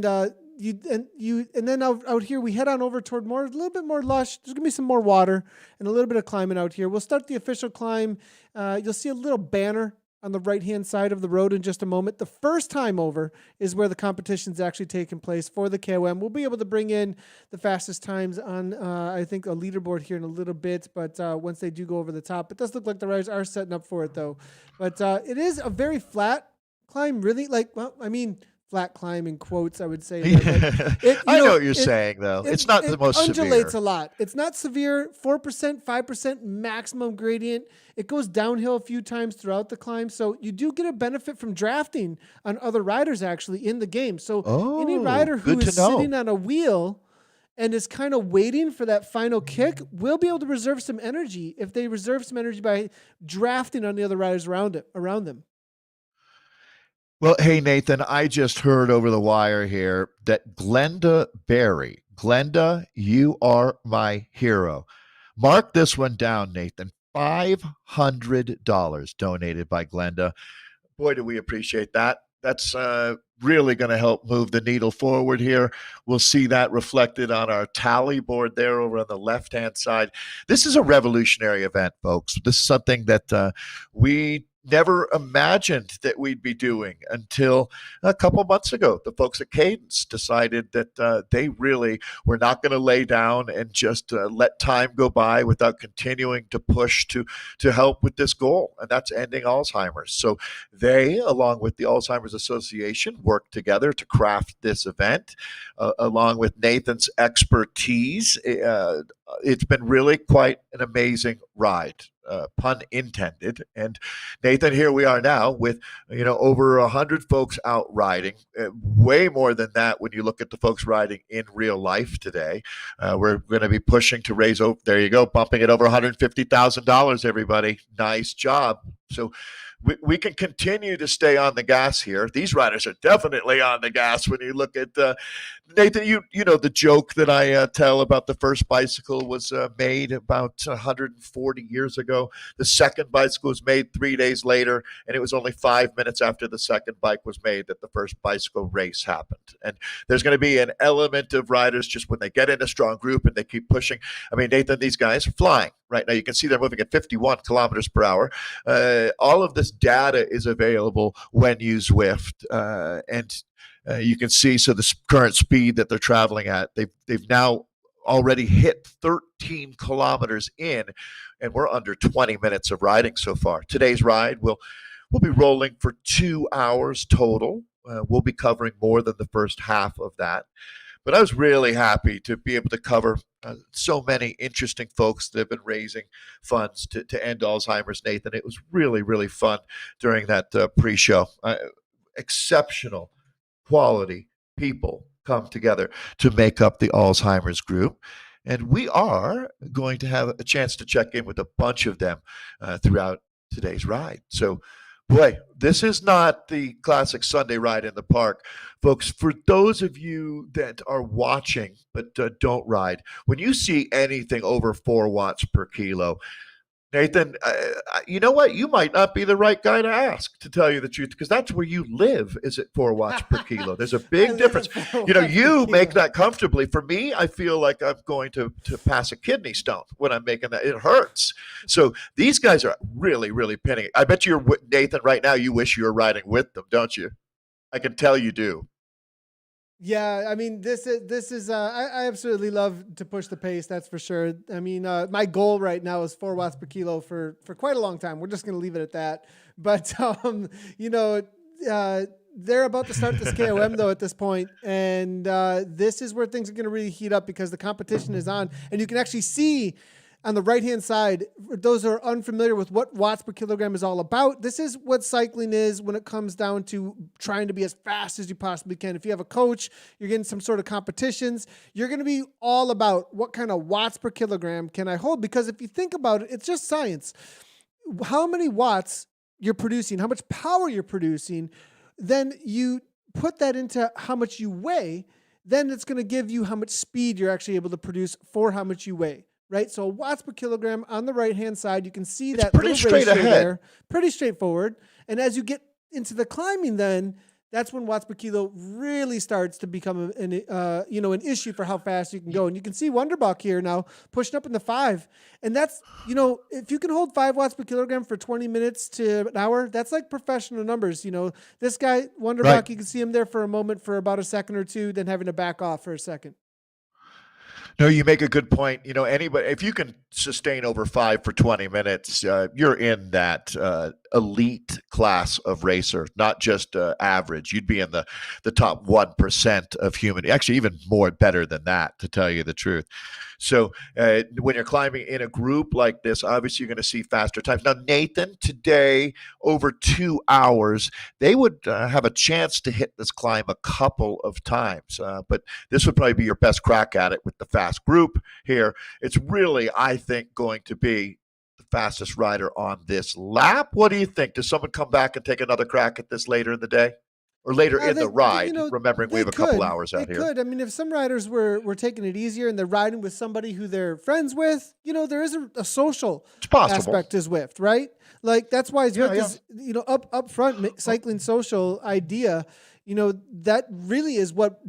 then out here we head on over toward a little bit more lush. There's gonna be some more water and a little bit of climbing out here. We'll start the official climb. You'll see a little banner on the right-hand side of the road in just a moment. The first time over is where the competition's actually taking place for the KOM. We'll be able to bring in the fastest times on, I think, a leaderboard here in a little bit, but once they do go over the top. It does look like the riders are setting up for it, though. But it is a very flat climb, really. Flat climb in quotes, I would say. I know what you're saying, though. It's not the most severe. It undulates a lot. It's not severe. 4%, 5% maximum gradient. It goes downhill a few times throughout the climb. So you do get a benefit from drafting on other riders, actually, in the game. So any rider who is sitting on a wheel and is kind of waiting for that final kick will be able to reserve some energy if they reserve some energy by drafting on the other riders around them. Well, hey, Nathan, I just heard over the wire here that Glenda Berry, Glenda, you are my hero. Mark this one down, Nathan. $500 donated by Glenda. Boy, do we appreciate that. That's really going to help move the needle forward here. We'll see that reflected on our tally board there over on the left-hand side. This is a revolutionary event, folks. This is something that we never imagined that we'd be doing until a couple months ago. The folks at Cadence decided that they really were not going to lay down and just let time go by without continuing to push to help with this goal, and that's ending Alzheimer's. So they, along with the Alzheimer's Association, worked together to craft this event, along with Nathan's expertise. It's been really quite an amazing ride. Pun intended. And Nathan, here we are now with, over 100 folks out riding, way more than that when you look at the folks riding in real life today. We're going to be pushing to raise, there you go, bumping it over $150,000, everybody. Nice job. So we can continue to stay on the gas here. These riders are definitely on the gas when you look at Nathan, you know the joke that I tell about the first bicycle was made about 140 years ago. The second bicycle was made 3 days later, and it was only 5 minutes after the second bike was made that the first bicycle race happened. And there's going to be an element of riders just when they get in a strong group and they keep pushing. I mean, Nathan, these guys are flying right now. You can see they're moving at 51 kilometers per hour. All of this data is available when you Zwift, and you can see the current speed that they're traveling at. They've now already hit 13 kilometers in, and we're under 20 minutes of riding so far. Today's ride we'll be rolling for 2 hours total. We'll be covering more than the first half of that. But I was really happy to be able to cover so many interesting folks that have been raising funds to end Alzheimer's, Nathan. It was really, really fun during that pre-show. Exceptional quality people come together to make up the Alzheimer's group. And we are going to have a chance to check in with a bunch of them throughout today's ride. So, boy, this is not the classic Sunday ride in the park. Folks, for those of you that are watching but don't ride, when you see anything over 4 watts per kilo, Nathan, you know what? You might not be the right guy to ask, to tell you the truth, because that's where you live, is at 4 watts per kilo. There's a big difference. You know, you make that comfortably. For me, I feel like I'm going to pass a kidney stone when I'm making that. It hurts. So these guys are really, really pinning it. I bet you're, Nathan, right now, you wish you were riding with them, don't you? I can tell you do. Yeah, I mean, this is I absolutely love to push the pace. That's for sure. I mean, my goal right now is 4 watts per kilo for quite a long time. We're just going to leave it at that. But you know, they're about to start this KOM though at this point, and this is where things are going to really heat up because the competition is on, and you can actually see. On the right-hand side, for those who are unfamiliar with what watts per kilogram is all about, this is what cycling is when it comes down to trying to be as fast as you possibly can. If you have a coach, you're getting some sort of competitions, you're going to be all about what kind of watts per kilogram can I hold? Because if you think about it, it's just science. How many watts you're producing, how much power you're producing, then you put that into how much you weigh, then it's going to give you how much speed you're actually able to produce for how much you weigh. Right, so watts per kilogram on the right-hand side, you can see that pretty straight ahead there, pretty straightforward. And as you get into the climbing, then that's when watts per kilo really starts to become an issue for how fast you can go. And you can see Wonderbuck here now pushing up in the 5, and that's if you can hold 5 watts per kilogram for 20 minutes to an hour, that's like professional numbers. This guy Wonderbuck, right. You can see him there for a moment for about a second or two, then having to back off for a second. No, you make a good point. Anybody, if you can sustain over 5 for 20 minutes, you're in that elite class of racer, not just average. You'd be in the top 1% of human, actually even more better than that, to tell you the truth. So when you're climbing in a group like this, obviously you're going to see faster times. Now, Nathan, today, over 2 hours, they would have a chance to hit this climb a couple of times. But this would probably be your best crack at it with the fast group here. It's really, I think, going to be the fastest rider on this lap. What do you think? Does someone come back and take another crack at this later in the day? Or later in the ride, remembering we have a couple hours out here. They could. I mean, if some riders were taking it easier and they're riding with somebody who they're friends with, there is a social aspect to Zwift, right? Like, that's why Zwift is, up front, cycling social idea, that really is what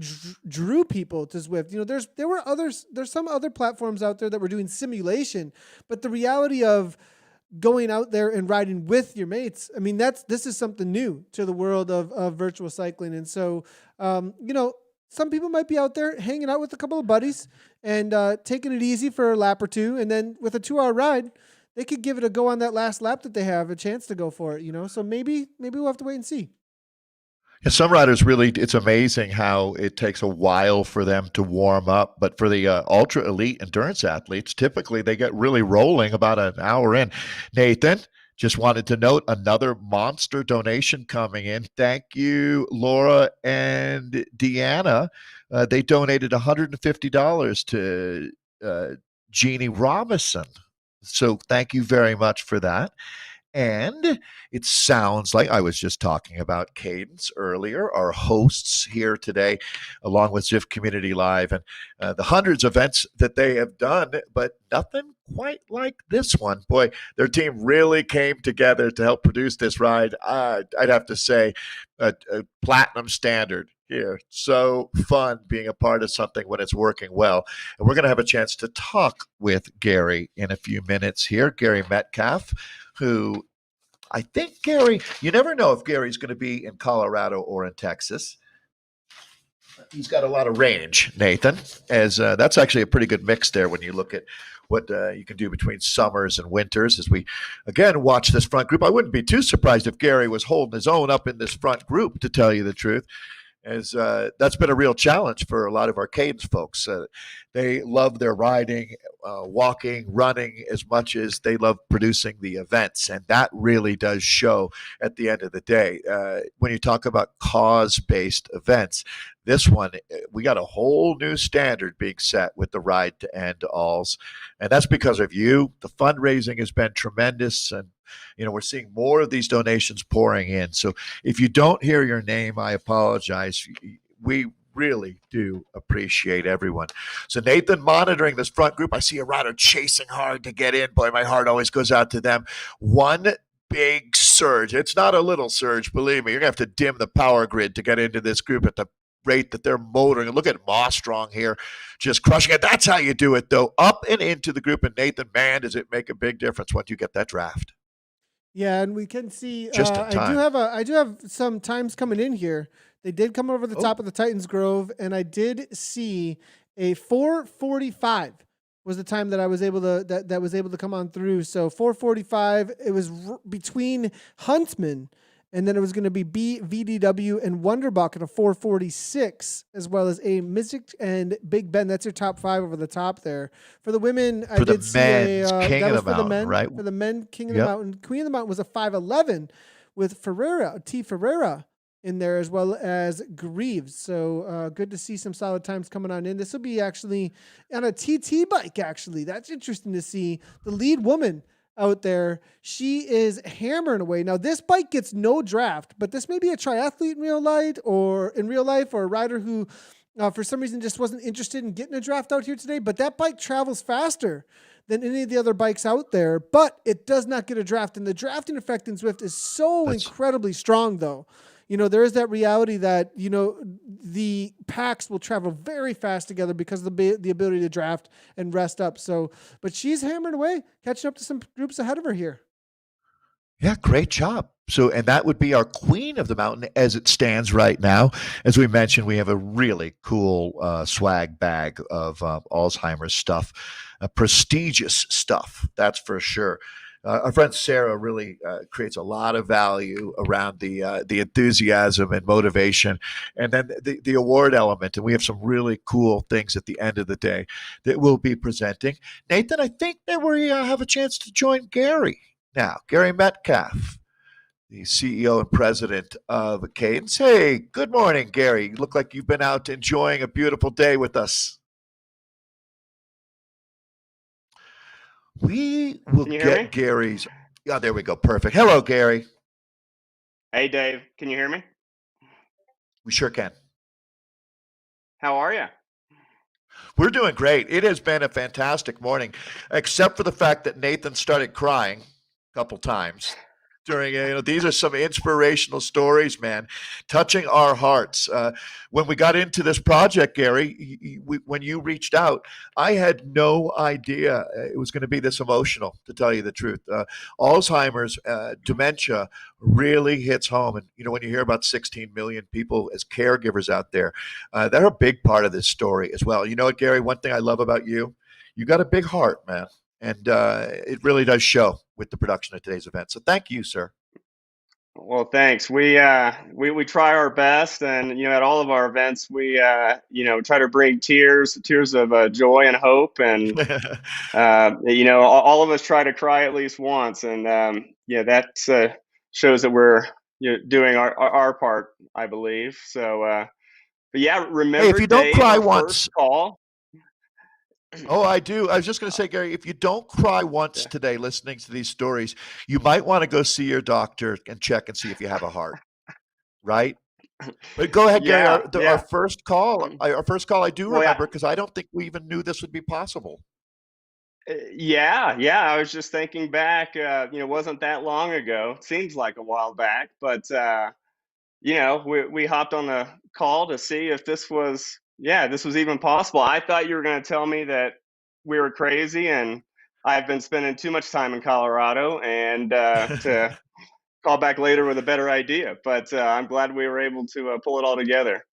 drew people to Zwift. There's some other platforms out there that were doing simulation, but the reality of going out there and riding with your mates, I mean, this is something new to the world of virtual cycling. And so, some people might be out there hanging out with a couple of buddies and taking it easy for a lap or two. And then with a 2-hour ride, they could give it a go on that last lap that they have a chance to go for it, So maybe we'll have to wait and see. And some riders really, it's amazing how it takes a while for them to warm up. But for the ultra elite endurance athletes, typically they get really rolling about an hour in. Nathan, just wanted to note another monster donation coming in. Thank you, Laura and Deanna. They donated $150 to Jeannie Robinson. So thank you very much for that. And it sounds like I was just talking about Cadence earlier, our hosts here today, along with Ziff Community Live, and the hundreds of events that they have done, but nothing quite like this one. Boy, their team really came together to help produce this ride. I'd have to say a platinum standard here. So fun being a part of something when it's working well. And we're going to have a chance to talk with Gary in a few minutes here, Gary Metcalf, who I think Gary, you never know if Gary's going to be in Colorado or in Texas. He's got a lot of range, Nathan, as that's actually a pretty good mix there when you look at what you can do between summers and winters. As we, again, watch this front group, I wouldn't be too surprised if Gary was holding his own up in this front group, to tell you the truth, as that's been a real challenge for a lot of our Cadence folks. They love their riding, walking, running as much as they love producing the events. And that really does show at the end of the day. When you talk about cause-based events, this one, we got a whole new standard being set with the Ride to End ALZ. And that's because of you. The fundraising has been tremendous. And we're seeing more of these donations pouring in. So if you don't hear your name, I apologize. We really do appreciate everyone. So Nathan monitoring this front group. I see a rider chasing hard to get in. Boy, my heart always goes out to them. One big surge. It's not a little surge, believe me. You're going to have to dim the power grid to get into this group at the rate that they're motoring. And look at Mostrong here, just crushing it. That's how you do it, though. Up and into the group. And Nathan, man, does it make a big difference once you get that draft. Yeah, and we can see just in time. I do have some times coming in here. They did come over the top of the Titans Grove, and I did see a 4:45 was the time that I was able to that was able to come on through. So 4:45, it was between Huntsman, and then it was going to be VDW and Wonderbuck at a 4:46, as well as a Mystic and Big Ben. That's your top 5 over the top there. For the women, I did see a King that of was the for the Mountain, men, right? For the men, King of the Mountain. Queen of the Mountain was a 5:11 with Ferreira in there, as well as Greaves. So good to see some solid times coming on in. This will be actually on a TT bike, actually. That's interesting to see. The lead woman out there, she is hammering away. Now, this bike gets no draft, but this may be a triathlete in real life or a rider who, for some reason, just wasn't interested in getting a draft out here today. But that bike travels faster than any of the other bikes out there, but it does not get a draft. And the drafting effect in Zwift is so incredibly strong, though. There is that reality that, the packs will travel very fast together because of the ability to draft and rest up. So, but she's hammering away, catching up to some groups ahead of her here. Yeah, great job. So, and that would be our Queen of the Mountain as it stands right now. As we mentioned, we have a really cool swag bag of Alzheimer's stuff, prestigious stuff, that's for sure. Our friend Sarah really creates a lot of value around the enthusiasm and motivation, and then the award element. And we have some really cool things at the end of the day that we'll be presenting. Nathan, I think that we have a chance to join Gary now. Gary Metcalf, the CEO and president of Cadence. Hey, good morning, Gary. You look like you've been out enjoying a beautiful day with us. We will get Gary's. Oh, there we go. Perfect. Hello, Gary. Hey, Dave. Can you hear me? We sure can. How are you? We're doing great. It has been a fantastic morning, except for the fact that Nathan started crying a couple times during, these are some inspirational stories, man, touching our hearts. When we got into this project, Gary, when you reached out, I had no idea it was going to be this emotional, to tell you the truth. Alzheimer's, dementia really hits home. And, when you hear about 16 million people as caregivers out there, they're a big part of this story as well. You know what, Gary, one thing I love about you, you got a big heart, man. And it really does show with the production of today's event. So thank you, sir. Well, thanks. We try our best, and at all of our events, we try to bring tears of joy and hope, and all of us try to cry at least once, and that shows that we're doing our part, I believe. So, but yeah, remember, hey, if you don't Dave, cry our once, first call. Oh, I do. I was just going to say, Gary, if you don't cry once today listening to these stories, you might want to go see your doctor and check and see if you have a heart, right? But go ahead, Gary. Yeah, Our yeah. first call, I do Well, yeah, remember because I don't think we even knew this would be possible. yeah. I was just thinking back. Wasn't that long ago. Seems like a while back, but we hopped on the call to see if this was even possible. I thought you were going to tell me that we were crazy, and I've been spending too much time in Colorado, and to call back later with a better idea. But I'm glad we were able to pull it all together.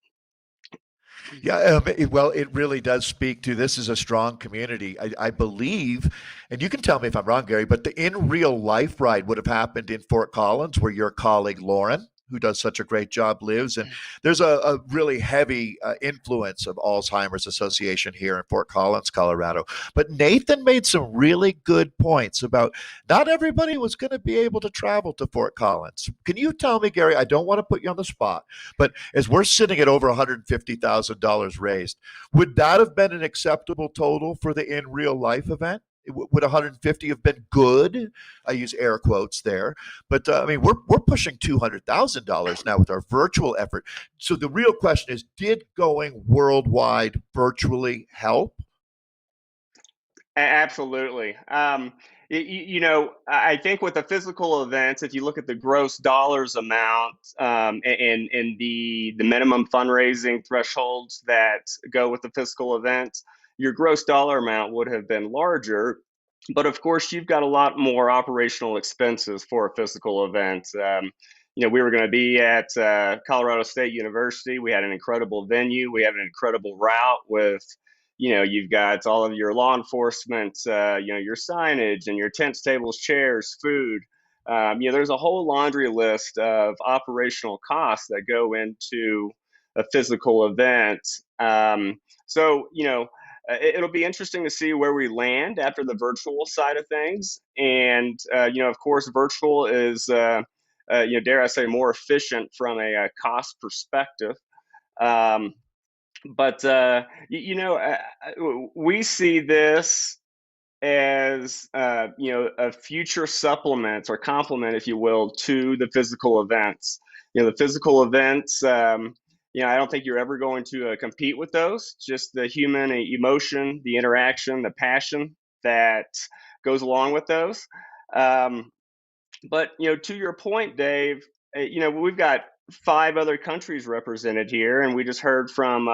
Yeah, well, it really does speak to this is a strong community. I believe, and you can tell me if I'm wrong, Gary, but the in real life ride would have happened in Fort Collins, where your colleague Lauren, who does such a great job, lives. And there's a really heavy influence of Alzheimer's Association here in Fort Collins, Colorado. But Nathan made some really good points about not everybody was going to be able to travel to Fort Collins. Can you tell me, Gary, I don't want to put you on the spot, but as we're sitting at over $150,000 raised, would that have been an acceptable total for the in real life event? Would 150 have been good? I use air quotes there, but I mean we're pushing $200,000 now with our virtual effort. So the real question is, did going worldwide virtually help? Absolutely. I think with the physical events, if you look at the gross dollars amount and the minimum fundraising thresholds that go with the physical events, your gross dollar amount would have been larger. But of course, you've got a lot more operational expenses for a physical event. We were going to be at Colorado State University. We had an incredible venue. We have an incredible route with you've got all of your law enforcement, your signage and your tents, tables, chairs, food. There's a whole laundry list of operational costs that go into a physical event. It'll be interesting to see where we land after the virtual side of things. And, of course, virtual is, dare I say, more efficient from a cost perspective. We see this as a future supplement or complement, if you will, to the physical events. The physical events, I don't think you're ever going to compete with those. Just the human emotion, the interaction, the passion that goes along with those. To your point, Dave, we've got 5 other countries represented here, and we just heard from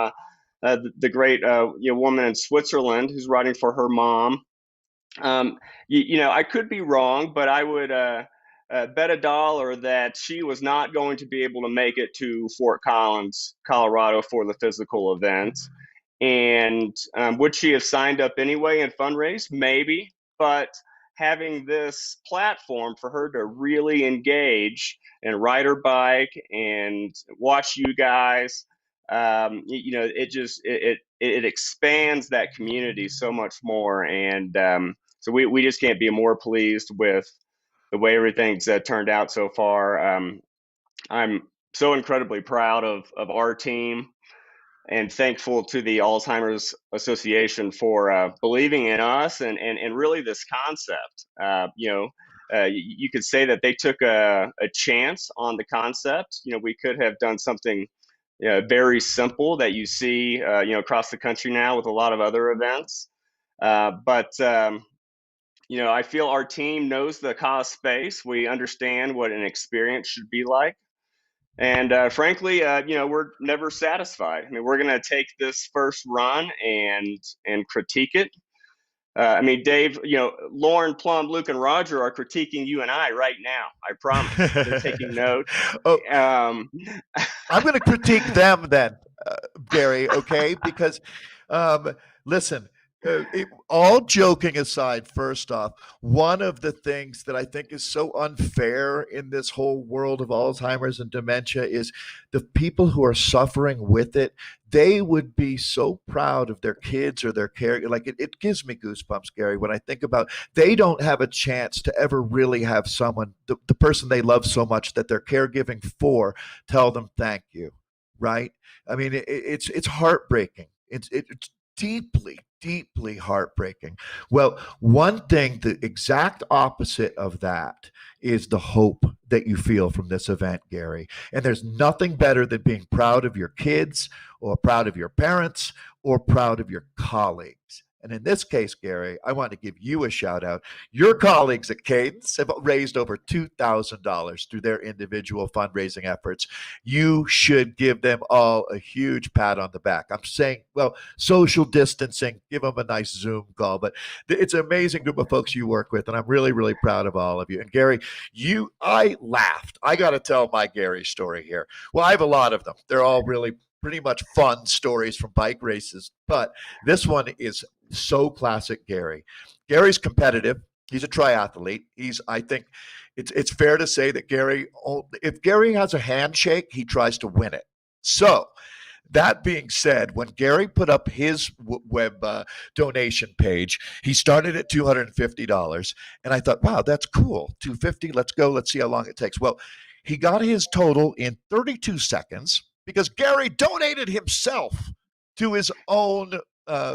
the great woman in Switzerland who's writing for her mom. I could be wrong, but I would bet $1 that she was not going to be able to make it to Fort Collins, Colorado for the physical event. And would she have signed up anyway and fundraised? Maybe, but having this platform for her to really engage and ride her bike and watch you guys, it expands that community so much more. And so we just can't be more pleased with the way everything's turned out so far. I'm so incredibly proud of our team and thankful to the Alzheimer's Association for believing in us and really this concept. You could say that they took a chance on the concept. We could have done something very simple that you see across the country now with a lot of other events. I feel our team knows the cause space. We understand what an experience should be like. And frankly, we're never satisfied. I mean, we're going to take this first run and critique it. Dave, Lauren, Plum, Luke, and Roger are critiquing you and I right now. I promise. They're taking notes. I'm going to critique them then, Gary, okay? Because, listen, all joking aside, first off, one of the things that I think is so unfair in this whole world of Alzheimer's and dementia is the people who are suffering with it. They would be so proud of their kids or their care. Like it gives me goosebumps, Gary, when I think about they don't have a chance to ever really have someone, the person they love so much that they're caregiving for, tell them thank you, right? I mean, it's heartbreaking. It's deeply, deeply heartbreaking. Well, one thing, the exact opposite of that is the hope that you feel from this event, Gary. And there's nothing better than being proud of your kids or proud of your parents or proud of your colleagues. And in this case, Gary, I want to give you a shout out. Your colleagues at Cadence have raised over $2,000 through their individual fundraising efforts. You should give them all a huge pat on the back. I'm saying, well, social distancing, give them a nice Zoom call, but it's an amazing group of folks you work with, and I'm really, really proud of all of you. And Gary, I laughed. I got to tell my Gary story here. Well, I have a lot of them. They're all really pretty much fun stories from bike races, but this one is so classic Gary. Gary's competitive. He's a triathlete. I think it's fair to say that if Gary has a handshake, he tries to win it. So that being said, when Gary put up his web donation page, he started at $250, and I thought, wow, that's cool. $250. Let's go. Let's see how long it takes. Well, he got his total in 32 seconds because Gary donated himself to his own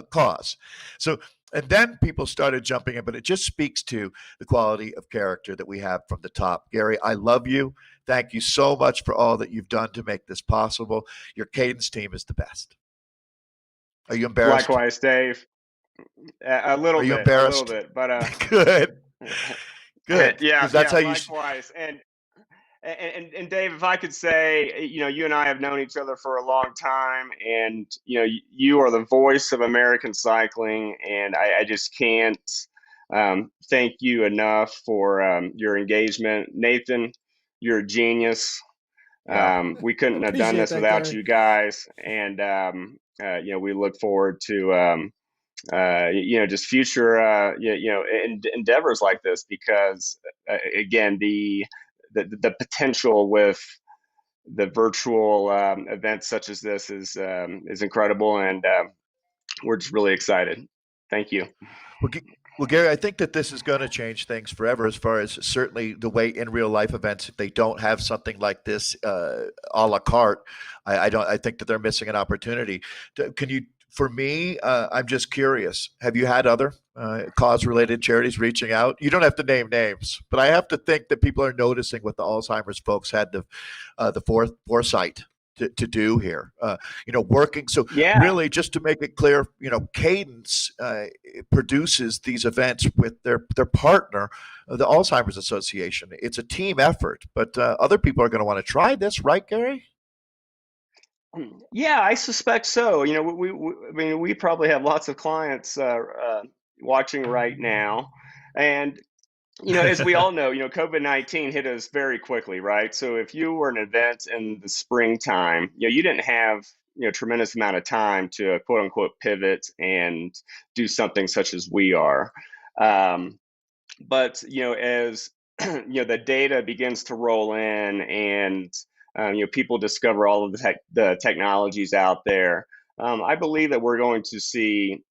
cause. So, and then people started jumping in, but it just speaks to the quality of character that we have from the top. Gary, I love you. Thank you so much for all that you've done to make this possible. Your Cadence team is the best. Are you embarrassed? Likewise, Dave. A little bit. Embarrassed? A little bit, but good. Yeah, that's how likewise. And Dave, if I could say, you and I have known each other for a long time, and you are the voice of American cycling, and I just can't thank you enough for your engagement. Nathan, you're a genius. We couldn't have done this without Gary. you guys, and we look forward to just future endeavors like this, because again, the potential with the virtual events such as this is incredible, and we're just really excited. Thank you. Well, Gary, I think that this is going to change things forever, as far as certainly the way in real life events, if they don't have something like this a la carte, I think that they're missing an opportunity. Can you? For me, I'm just curious. Have you had other cause-related charities reaching out? You don't have to name names, but I have to think that people are noticing what the Alzheimer's folks had the foresight to do here. Working. So really, just to make it clear, Cadence produces these events with their partner, the Alzheimer's Association. It's a team effort, but other people are going to want to try this, right, Gary? Yeah, I suspect so. We probably have lots of clients watching right now, and as we all know, COVID-19 hit us very quickly, right? So if you were an event in the springtime, you didn't have tremendous amount of time to quote unquote pivot and do something such as we are. But as the data begins to roll in, and people discover all of the technologies out there, I believe that we're going to see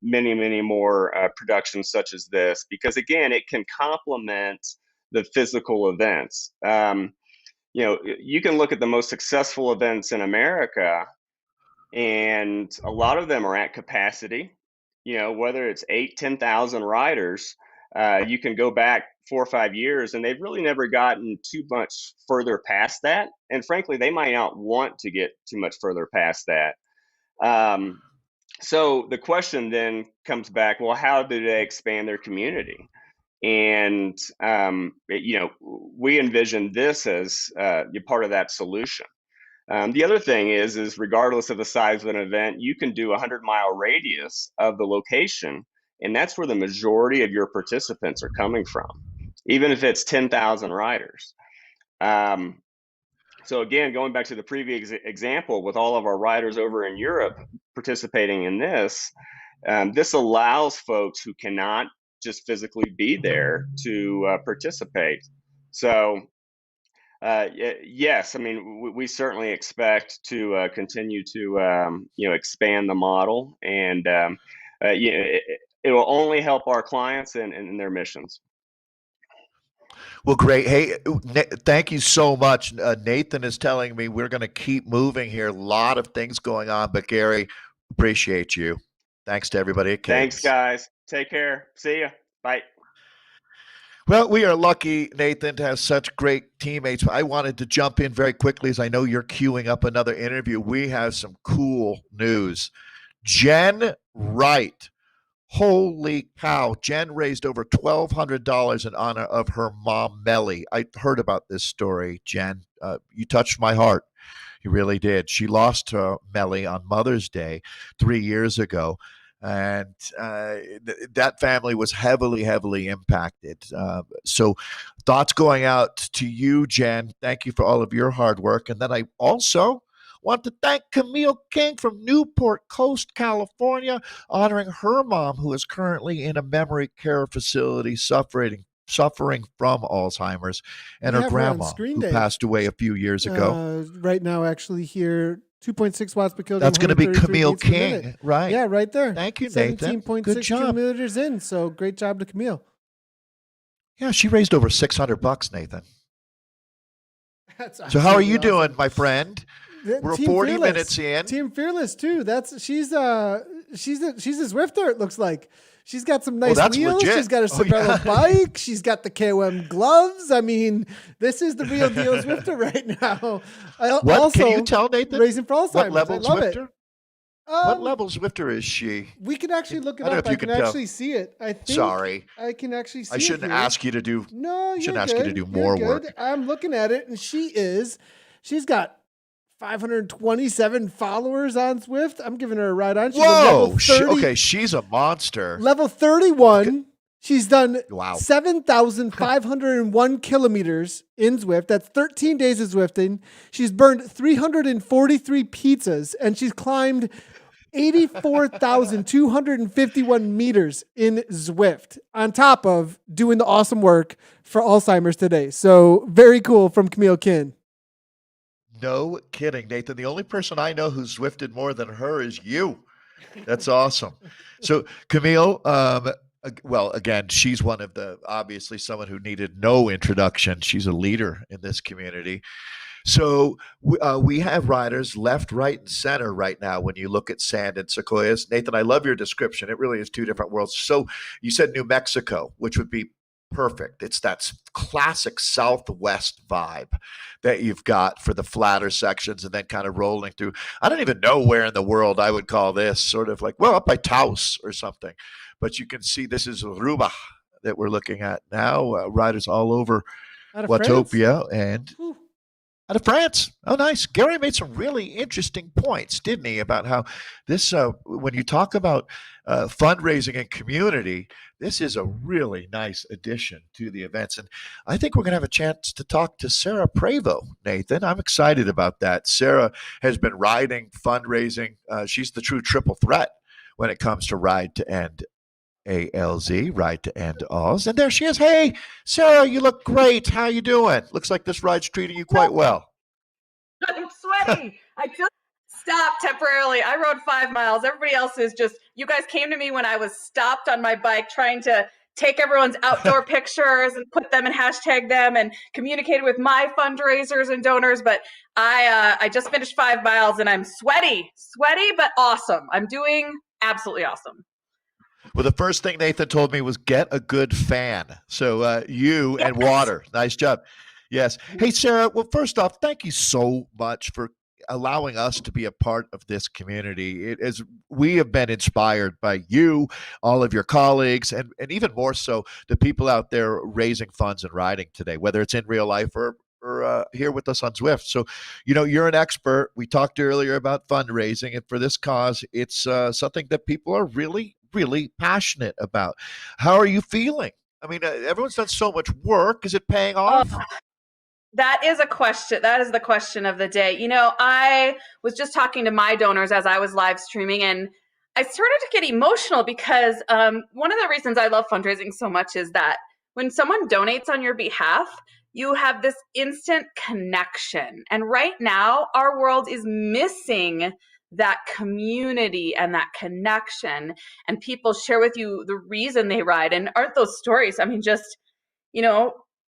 many, many more productions such as this, because again, it can complement the physical events. You can look at the most successful events in America, and a lot of them are at capacity. Whether it's 10,000 riders, you can go back 4 or 5 years, and they've really never gotten too much further past that. And frankly, they might not want to get too much further past that. So the question then comes back, well, how do they expand their community? And, we envision this as part of that solution. The other thing is regardless of the size of an event, you can do a 100-mile radius of the location, and that's where the majority of your participants are coming from, even if it's 10,000 riders. So again, going back to the previous example, with all of our riders over in Europe participating in this, this allows folks who cannot just physically be there to participate. So yes, we certainly expect to continue to expand the model, and it will only help our clients and their missions. Well, great. Hey, thank you so much. Nathan is telling me we're going to keep moving here. A lot of things going on, but Gary, appreciate you. Thanks to everybody at Cadence. Thanks, guys. Take care. See ya. Bye. Well, we are lucky, Nathan, to have such great teammates. I wanted to jump in very quickly as I know you're queuing up another interview. We have some cool news. Jen Wright. Holy cow. Jen raised over $1,200 in honor of her mom, Melly. I heard about this story, Jen. You touched my heart. You really did. She lost Melly on Mother's Day 3 years ago. And that family was heavily, heavily impacted. So thoughts going out to you, Jen. Thank you for all of your hard work. And then I also want to thank Camille King from Newport Coast, California, honoring her mom, who is currently in a memory care facility suffering from Alzheimer's, and her grandma, who passed away a few years ago. Right now, actually, here, 2.6 watts per kilogram. That's going to be Camille King, right? Yeah, right there. Thank you, Nathan. 17.6 kilometers in, so great job to Camille. Yeah, she raised over $600, Nathan. That's so how are you awesome. doing, my friend? We're Team 40 Fearless. minutes in. Team Fearless too. She's a Zwifter. It looks like she's got some nice wheels. Legit. She's got a Sobrello bike. She's got the KOM gloves. I mean, this is the real deal Zwifter right now. What can you tell, Nathan? Raising for Alzheimer's. What level I love Zwifter? it. What level Zwifter is she? We can actually look it I don't know up. if you I can can tell. actually see it. I think. Sorry. I can actually see I shouldn't it here. ask you to do. No, you're shouldn't good. ask you to do You're more good. work. I'm looking at it, and she's got 527 followers on Zwift. I'm giving her a ride on. She's Whoa! level 30, Okay, she's a monster. level 31. She's done Wow. 7,501 kilometers in Zwift. That's 13 days of Zwifting. She's burned 343 pizzas, and she's climbed 84,251 meters in Zwift, on top of doing the awesome work for Alzheimer's today. So very cool from Camille Kin. No kidding, Nathan. The only person I know who's Zwifted more than her is you. That's awesome. So Camille, well, again, she's one of obviously someone who needed no introduction. She's a leader in this community. So we have riders left, right, and center right now when you look at sand and sequoias. Nathan, I love your description. It really is two different worlds. So you said New Mexico, which would be perfect. It's that classic Southwest vibe that you've got for the flatter sections and then kind of rolling through. I don't even know where in the world I would call this, sort of like, well, up by Taos or something. But you can see this is Aruba that we're looking at now. Riders all over Watopia and out of France. Oh, nice. Gary made some really interesting points, didn't he, about how this, when you talk about fundraising and community, this is a really nice addition to the events. And I think we're going to have a chance to talk to Sarah Prevo, Nathan. I'm excited about that. Sarah has been riding fundraising. She's the true triple threat when it comes to Ride to End ALZ, Ride to End ALZ. And there she is. Hey, Sarah, you look great. How you doing? Looks like this ride's treating you quite well. I'm sweaty. I just stopped temporarily. I rode 5 miles. Everybody else is just, you guys came to me when I was stopped on my bike trying to take everyone's outdoor pictures and put them and hashtag them and communicated with my fundraisers and donors. But I just finished 5 miles and I'm sweaty, but awesome. I'm doing absolutely awesome. Well, the first thing Nathan told me was get a good fan. So you and water. Nice job. Yes. Hey, Sarah, well, first off, thank you so much for allowing us to be a part of this community. We have been inspired by you, all of your colleagues, and even more so the people out there raising funds and riding today, whether it's in real life or here with us on Zwift. So, you're an expert. We talked earlier about fundraising, and for this cause, it's something that people are really, really passionate about. How are you feeling? I mean, everyone's done so much work. Is it paying off? That is a question. That is the question of the day. I was just talking to my donors as I was live streaming, and I started to get emotional because one of the reasons I love fundraising so much is that when someone donates on your behalf, you have this instant connection. And right now, our world is missing that community and that connection. And people share with you the reason they ride. And aren't those stories? I mean, just,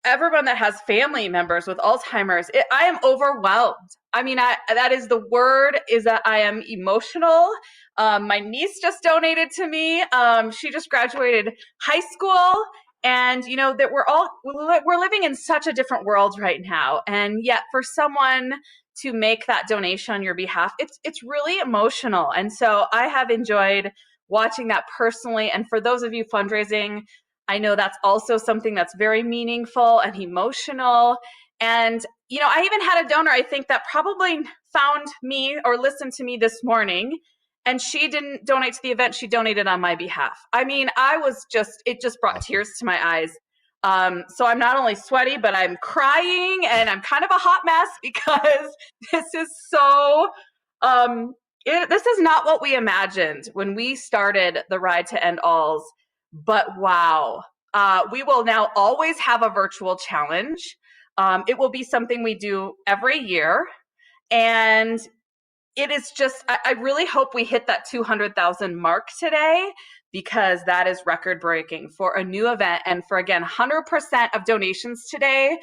everyone that has family members with Alzheimer's, I am overwhelmed. I mean, that is the word, is that I am emotional. My niece just donated to me. She just graduated high school. And, you know, that we're living in such a different world right now. And yet for someone to make that donation on your behalf, it's really emotional. And so I have enjoyed watching that personally. And for those of you fundraising, I know that's also something that's very meaningful and emotional. And, you know, I even had a donor, I think, that probably found me or listened to me this morning, and she didn't donate to the event. She donated on my behalf. I mean, it just brought tears to my eyes. So I'm not only sweaty, but I'm crying and I'm kind of a hot mess because this is so, this is not what we imagined when we started the Ride to End ALZ. But wow, we will now always have a virtual challenge. It will be something we do every year. And it is just, I really hope we hit that 200,000 mark today, because that is record breaking for a new event. And for, again, 100% of donations today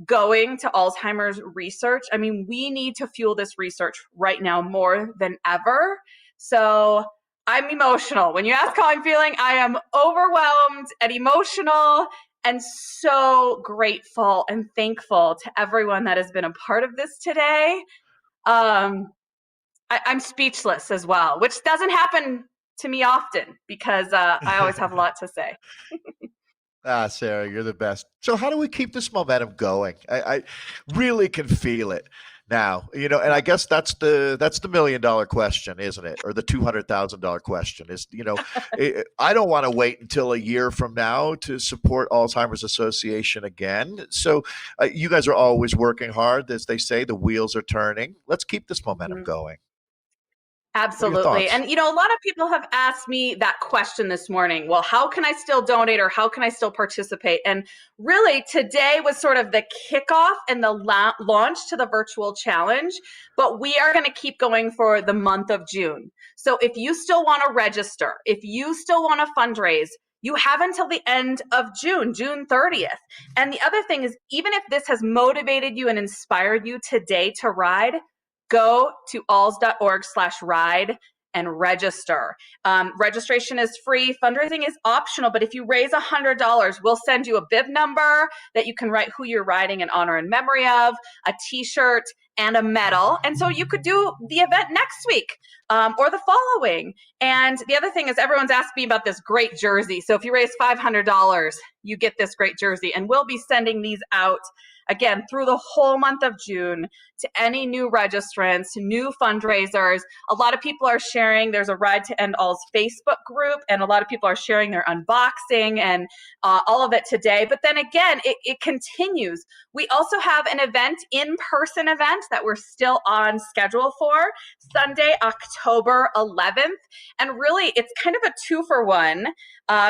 going to Alzheimer's research. I mean, we need to fuel this research right now more than ever. So I'm emotional. When you ask how I'm feeling, I am overwhelmed and emotional and so grateful and thankful to everyone that has been a part of this today. I'm speechless as well, which doesn't happen to me often because I always have a lot to say. Sarah, you're the best. So how do we keep this momentum going? I really can feel it now, you know, and I guess that's the $1 million question, isn't it? Or the $200,000 question is, you know, I don't want to wait until a year from now to support Alzheimer's Association again. So you guys are always working hard. As they say, the wheels are turning. Let's keep this momentum going. Absolutely. And, you know, a lot of people have asked me that question this morning. Well, how can I still donate, or how can I still participate? And really, today was sort of the kickoff and the launch to the virtual challenge. But we are going to keep going for the month of June. So if you still want to register, if you still want to fundraise, you have until the end of June, June 30th. And the other thing is, even if this has motivated you and inspired you today to ride, go to alz.org/ride and register. Registration is free. Fundraising is optional, but if you raise $100, we'll send you a bib number that you can write who you're riding in honor and memory of, a t-shirt, and a medal. And so you could do the event next week or the following. And the other thing is, everyone's asked me about this great jersey. So if you raise $500, you get this great jersey. And we'll be sending these out again through the whole month of June to any new registrants, new fundraisers. A lot of people are sharing. There's a Ride to End ALZ Facebook group, and a lot of people are sharing their unboxing and all of it today. But then again, it continues. We also have an event, in-person event, that we're still on schedule for Sunday, October 11th. And really, it's kind of a 2-for-1.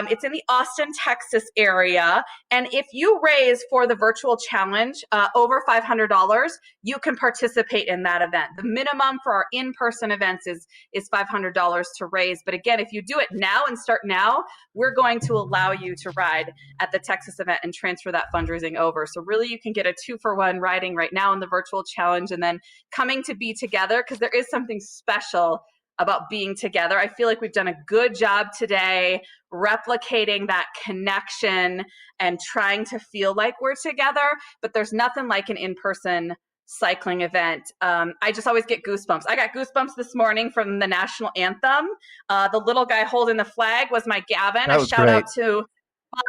It's in the Austin, Texas area. And if you raise for the virtual challenge over $500, you can participate in that event. The minimum for our in-person events is $500 to raise. But again, if you do it now and start now, we're going to allow you to ride at the Texas event and transfer that fundraising over. So really, you can get a 2-for-1 riding right now in the virtual challenge, and then coming to be together, because there is something special about being together. I feel like we've done a good job today replicating that connection and trying to feel like we're together, but there's nothing like an in-person cycling event. I just always get goosebumps. I got goosebumps this morning from the national anthem. The little guy holding the flag was my Gavin. A shout out to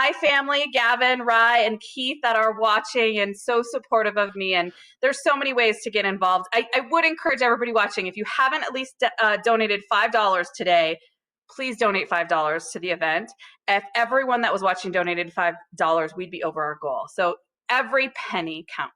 my family, Gavin, Rye, and Keith, that are watching and so supportive of me. And there's so many ways to get involved. I would encourage everybody watching, if you haven't at least donated $5 today, please donate $5 to the event. If everyone that was watching donated $5, we'd be over our goal. So every penny counts.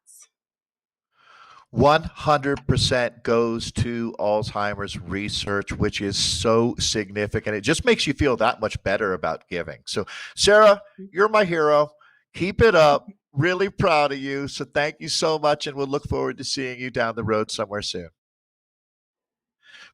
100% goes to Alzheimer's research, which is so significant. It just makes you feel that much better about giving. So, Sarah, you're my hero. Keep it up. Really proud of you. So thank you so much, and we'll look forward to seeing you down the road somewhere soon.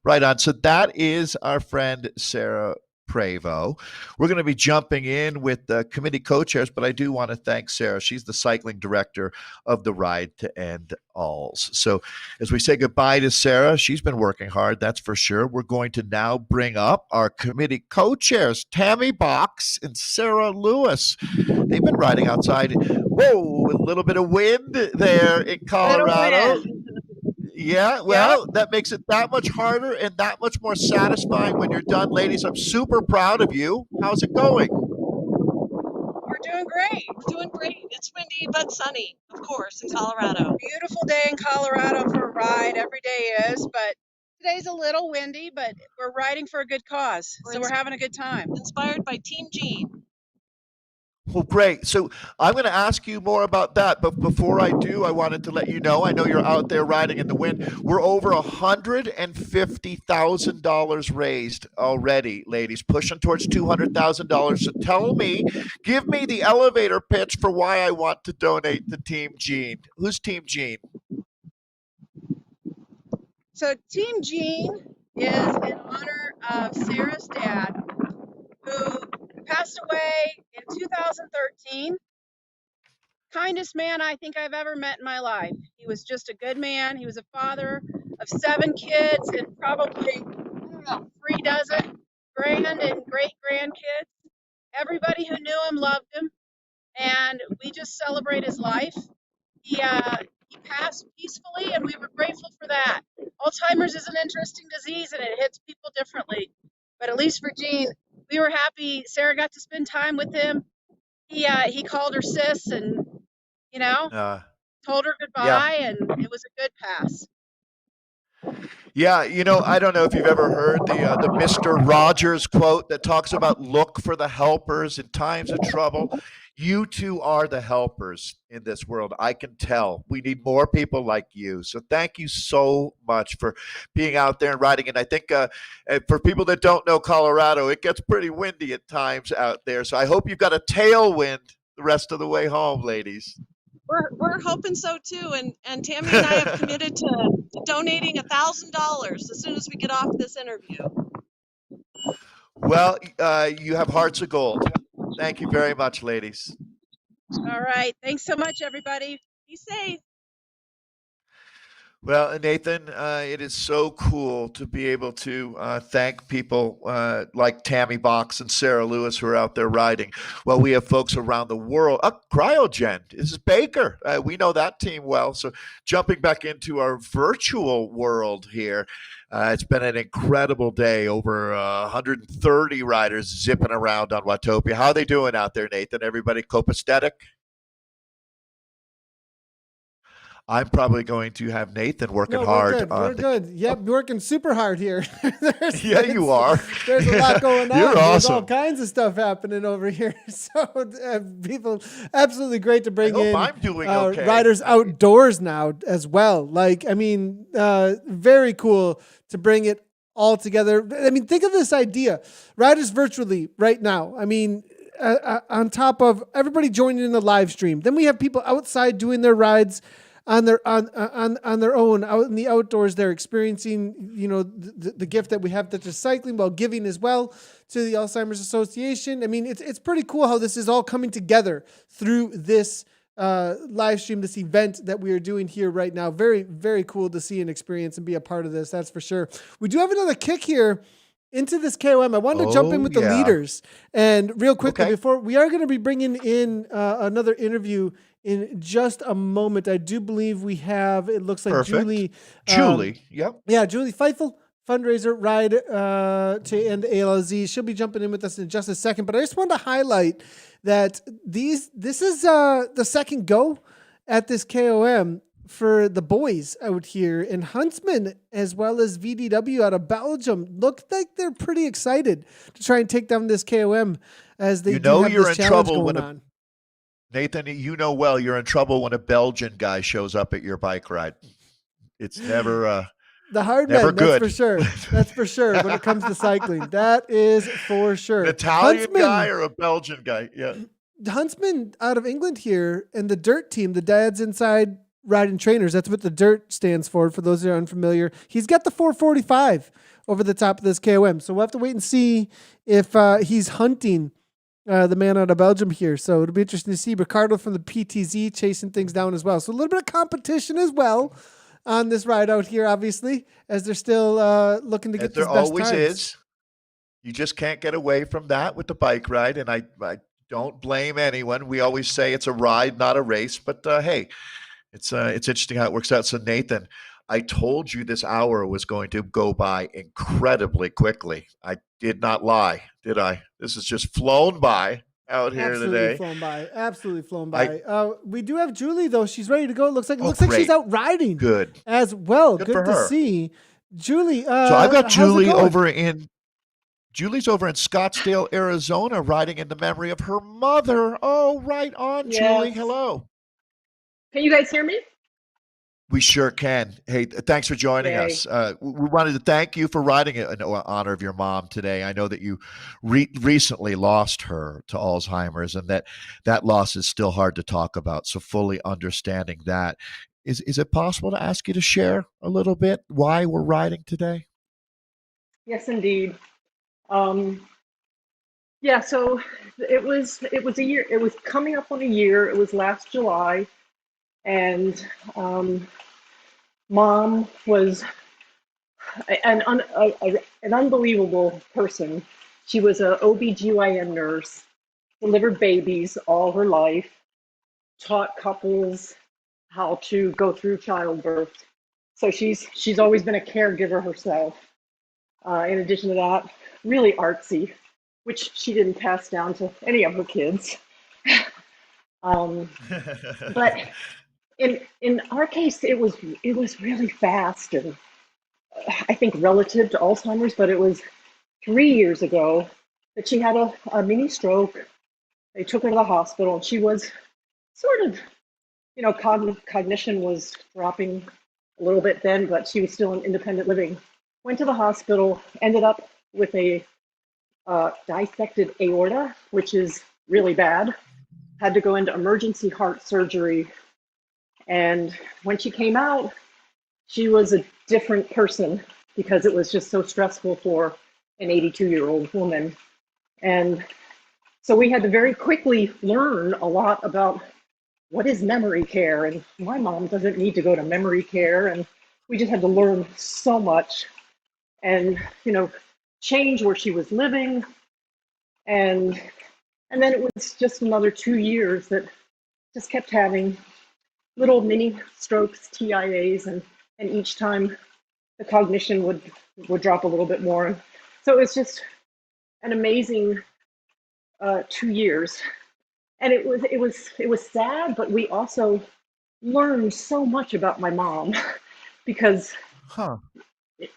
Right on. So that is our friend Sarah Prevost. We're going to be jumping in with the committee co-chairs, but I do want to thank Sarah. She's the cycling director of the Ride to End ALZ. So as we say goodbye to Sarah, she's been working hard, that's for sure. We're going to now bring up our committee co-chairs, Tammy Box and Sarah Lewis. They've been riding outside. Whoa, a little bit of wind there in Colorado. Yeah, well, that makes it that much harder and that much more satisfying when you're done. Ladies, I'm super proud of you. How's it going? We're doing great. We're doing great. It's windy but sunny, of course, in Colorado. Beautiful day in Colorado for a ride. Every day is, but today's a little windy, but we're riding for a good cause. So we're having a good time. Inspired by Team Gene. Well, great. So I'm going to ask you more about that. But before I do, I wanted to let you know, I know you're out there riding in the wind. We're over $150,000 raised already, ladies, pushing towards $200,000. So give me the elevator pitch for why I want to donate to Team Gene. Who's Team Gene? So Team Gene is in honor of Sarah's dad, who passed away in 2013. Kindest man I think I've ever met in my life. He was just a good man. He was a father of 7 kids and probably, 3 dozen grand and great grandkids. Everybody who knew him loved him, and we just celebrate his life. He passed peacefully, and we were grateful for that. Alzheimer's is an interesting disease, and it hits people differently. But at least for Gene, we were happy. Sarah got to spend time with him. He called her sis, and told her goodbye, and it was a good pass. Yeah, I don't know if you've ever heard the Mr. Rogers quote that talks about look for the helpers in times of trouble. You two are the helpers in this world. I can tell. We need more people like you. So thank you so much for being out there and riding. And I think for people that don't know Colorado, it gets pretty windy at times out there. So I hope you've got a tailwind the rest of the way home, ladies. We're hoping so too, and Tammy and I have committed to donating $1,000 as soon as we get off this interview. Well, you have hearts of gold. Thank you very much, ladies. All right. Thanks so much, everybody. Be safe. Well, Nathan, it is so cool to be able to thank people like Tammy Box and Sarah Lewis who are out there riding. Well, we have folks around the world. Cryogen. This is Baker. We know that team well. So jumping back into our virtual world here, it's been an incredible day. Over 130 riders zipping around on Watopia. How are they doing out there, Nathan? Everybody copacetic? I'm probably going to have Nathan working hard. We're good. Yep, working super hard here. You are. There's a lot going on. You're awesome. There's all kinds of stuff happening over here. So people, absolutely great to bring in I'm doing okay. riders outdoors now as well. Very cool to bring it all together. I mean, think of this idea. Riders virtually right now. I mean, on top of everybody joining in the live stream. Then we have people outside doing their rides on their own out in the outdoors. They're experiencing the gift that we have, that's just cycling, while giving as well to the Alzheimer's Association. I mean, it's pretty cool how this is all coming together through this live stream, this event that we are doing here right now. Very, very cool to see and experience and be a part of this, that's for sure. We do have another kick here into this KOM. I wanted to jump in with the leaders, and real quickly before we are going to be bringing in another interview in just a moment. I do believe we have, it looks like Perfect. Julie. Yep. Yeah, Julie Feifel, fundraiser, Ride to End ALZ. She'll be jumping in with us in just a second, but I just wanted to highlight that this is the second go at this KOM for the boys out here, and Huntsman as well as VDW out of Belgium look like they're pretty excited to try and take down this KOM as they have you're this in challenge trouble going on. Nathan, you're in trouble when a Belgian guy shows up at your bike ride. It's never the hard never man, good. That's for sure. That's for sure. When it comes to cycling, that is for sure. An Italian Huntsman, guy or a Belgian guy? Yeah. Huntsman out of England here, and the dirt team, the dads inside riding trainers. That's what the DIRT stands for those that are unfamiliar. He's got the 445 over the top of this KOM. So we'll have to wait and see if he's hunting the man out of Belgium here. So it'll be interesting to see Ricardo from the PTZ chasing things down as well. So a little bit of competition as well on this ride out here, obviously, as they're still looking to get there these best always times. is. You just can't get away from that with the bike ride, and I don't blame anyone. We always say it's a ride, not a race, but hey, it's interesting how it works out. So Nathan, I told you this hour was going to go by incredibly quickly. I did not lie, did I? This has just flown by out here today. Absolutely flown by. We do have Julie though. She's ready to go. It looks like she's out riding. Good as well. Good for to her. see. Julie. So I've got Julie Julie's over in Scottsdale, Arizona, riding in the memory of her mother. Oh, right on, Yes. Julie. Hello. Can you guys hear me? We sure can. Hey, thanks for joining Yay. us. We wanted to thank you for riding in honor of your mom today. I know that you recently lost her to Alzheimer's, and that loss is still hard to talk about. So fully understanding that. Is it possible to ask you to share a little bit why we're riding today? Yes, indeed. Yeah, so it was a year. It was coming up on a year. It was last July, and Mom was an unbelievable person. She was a OBGYN nurse, delivered babies all her life, taught couples how to go through childbirth. So she's always been a caregiver herself. In addition to that, really artsy, which she didn't pass down to any of her kids. But in our case, it was really fast, and I think relative to Alzheimer's. But it was 3 years ago that she had a mini stroke. They took her to the hospital, and she was sort of, cognition was dropping a little bit then, but she was still in independent living. Went to the hospital, ended up with a dissected aorta, which is really bad. Had to go into emergency heart surgery. And when she came out, she was a different person because it was just so stressful for an 82-year-old woman. And so we had to very quickly learn a lot about what is memory care, and my mom doesn't need to go to memory care. And we just had to learn so much and, change where she was living. And then it was just another 2 years that just kept having little mini strokes, TIAs, and each time the cognition would drop a little bit more. So it was just an amazing 2 years. And it was sad, but we also learned so much about my mom because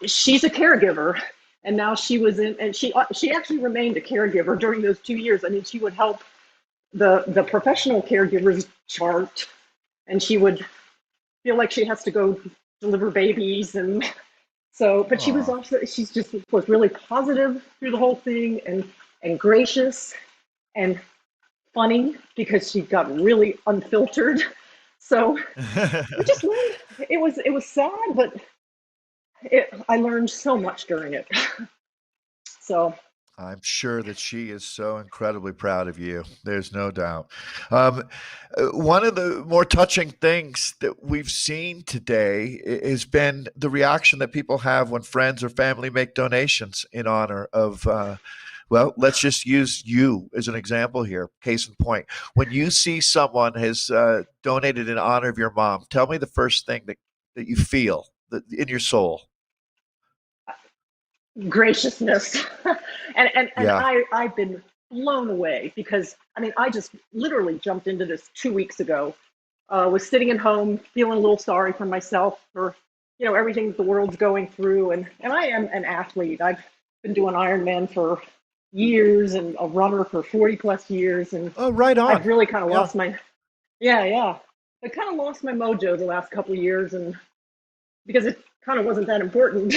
she's a caregiver. And now she was and she actually remained a caregiver during those 2 years. I mean, she would help the professional caregivers chart, and she would feel like she has to go deliver babies. And so, but she was was really positive through the whole thing, and gracious and funny because she got really unfiltered. So we just learned. It was sad, but I learned so much during it. So I'm sure that she is so incredibly proud of you. There's no doubt. One of the more touching things that we've seen today has been the reaction that people have when friends or family make donations in honor of, well, let's just use you as an example here. Case in point, when you see someone has donated in honor of your mom, tell me the first thing that you feel in your soul. Graciousness. and Yeah. I've been blown away because I just literally jumped into this 2 weeks ago. Was sitting at home feeling a little sorry for myself for everything the world's going through, and I am an athlete. I've been doing Ironman for years and a runner for 40 plus years, and right on. I've really kind of lost my I kind of lost my mojo the last couple of years, and because it kind of wasn't that important.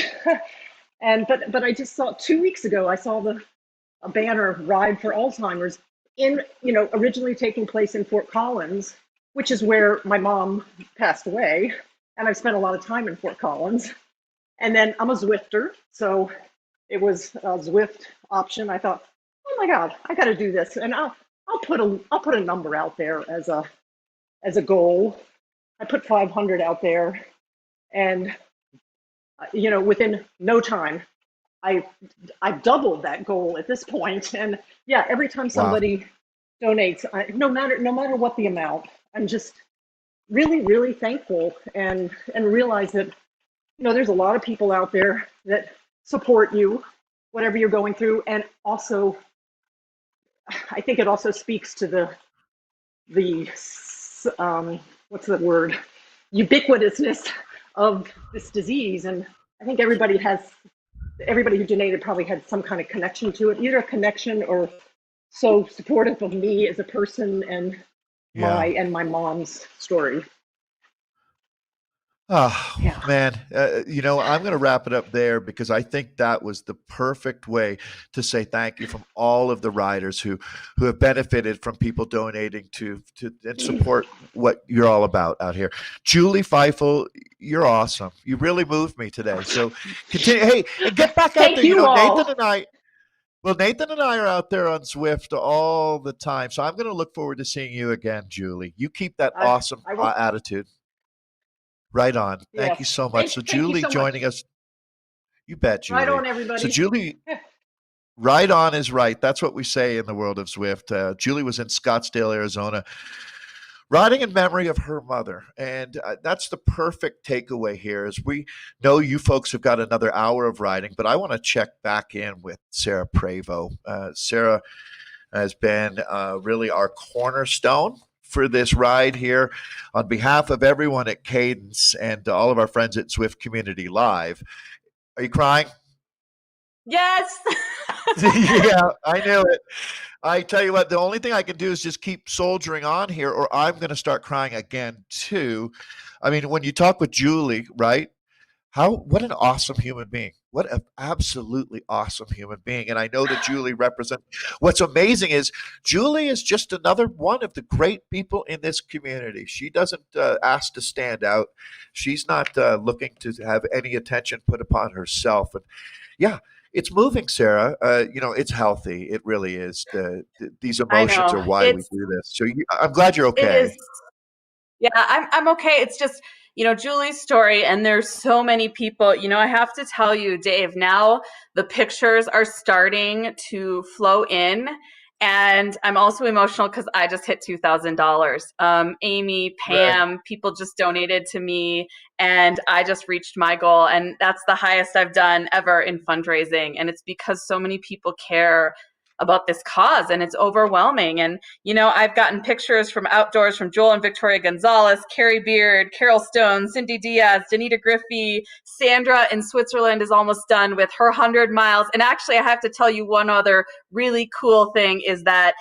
But I just saw 2 weeks ago, I saw a banner Ride for Alzheimer's originally taking place in Fort Collins, which is where my mom passed away. And I've spent a lot of time in Fort Collins. And then I'm a Zwifter, so it was a Zwift option. I thought, oh my God, I got to do this, and I'll put a number out there as a goal. I put 500 out there, and within no time, I've doubled that goal at this point. And yeah, every time somebody donates, no matter what the amount, I'm just really, really thankful and realize that there's a lot of people out there that support you, whatever you're going through, and also I think it also speaks to the what's the word, ubiquitousness of this disease. And I think everybody who donated probably had some kind of connection to it, either a connection or so supportive of me as a person and my mom's story. Oh, man. I'm going to wrap it up there because I think that was the perfect way to say thank you from all of the riders who have benefited from people donating to and support what you're all about out here. Julie Feifel, you're awesome. You really moved me today. So continue. Hey, and get back out there. Nathan and I are out there on Zwift all the time. So I'm going to look forward to seeing you again, Julie. You keep that awesome attitude. Right on. Thank you so much. So Julie joining us. You bet, Julie. Right on, everybody. So Julie, right on is right. That's what we say in the world of Zwift. Julie was in Scottsdale, Arizona, riding in memory of her mother. And that's the perfect takeaway here is we know you folks have got another hour of riding, but I want to check back in with Sarah Prevost. Sarah has been really our cornerstone for this ride here. On behalf of everyone at Cadence and all of our friends at Zwift Community Live. Are you crying? Yes. Yeah, I knew it. I tell you what, the only thing I can do is just keep soldiering on here or I'm going to start crying again too. I mean, when you talk with Julie, right? What an awesome human being. What an absolutely awesome human being. And I know that Julie represents, what's amazing is Julie is just another one of the great people in this community. She doesn't ask to stand out. She's not looking to have any attention put upon herself. And yeah, it's moving, Sarah. It's healthy. It really is. These emotions are why we do this. So I'm glad you're okay. Yeah, I'm okay. It's just, Julie's story, and there's so many people, I have to tell you, Dave, now the pictures are starting to flow in, and I'm also emotional because I just hit $2,000. Amy, Pam, people just donated to me, and I just reached my goal, and that's the highest I've done ever in fundraising, and it's because so many people care about this cause, and it's overwhelming. And I've gotten pictures from outdoors from Joel and Victoria Gonzalez, Carrie Beard, Carol Stone, Cindy Diaz, Danita Griffey. Sandra in Switzerland is almost done with her 100 miles. And actually, I have to tell you one other really cool thing is that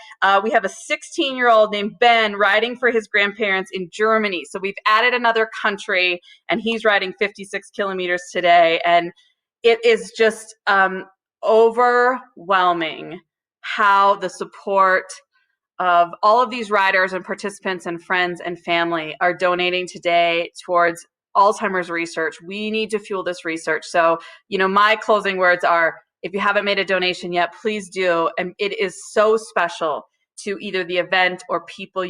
we have a 16-year-old named Ben riding for his grandparents in Germany. So we've added another country, and he's riding 56 kilometers today. And it is just overwhelming how the support of all of these riders and participants and friends and family are donating today towards Alzheimer's research. We need to fuel this research. So, my closing words are, if you haven't made a donation yet, please do. And it is so special to either the event or people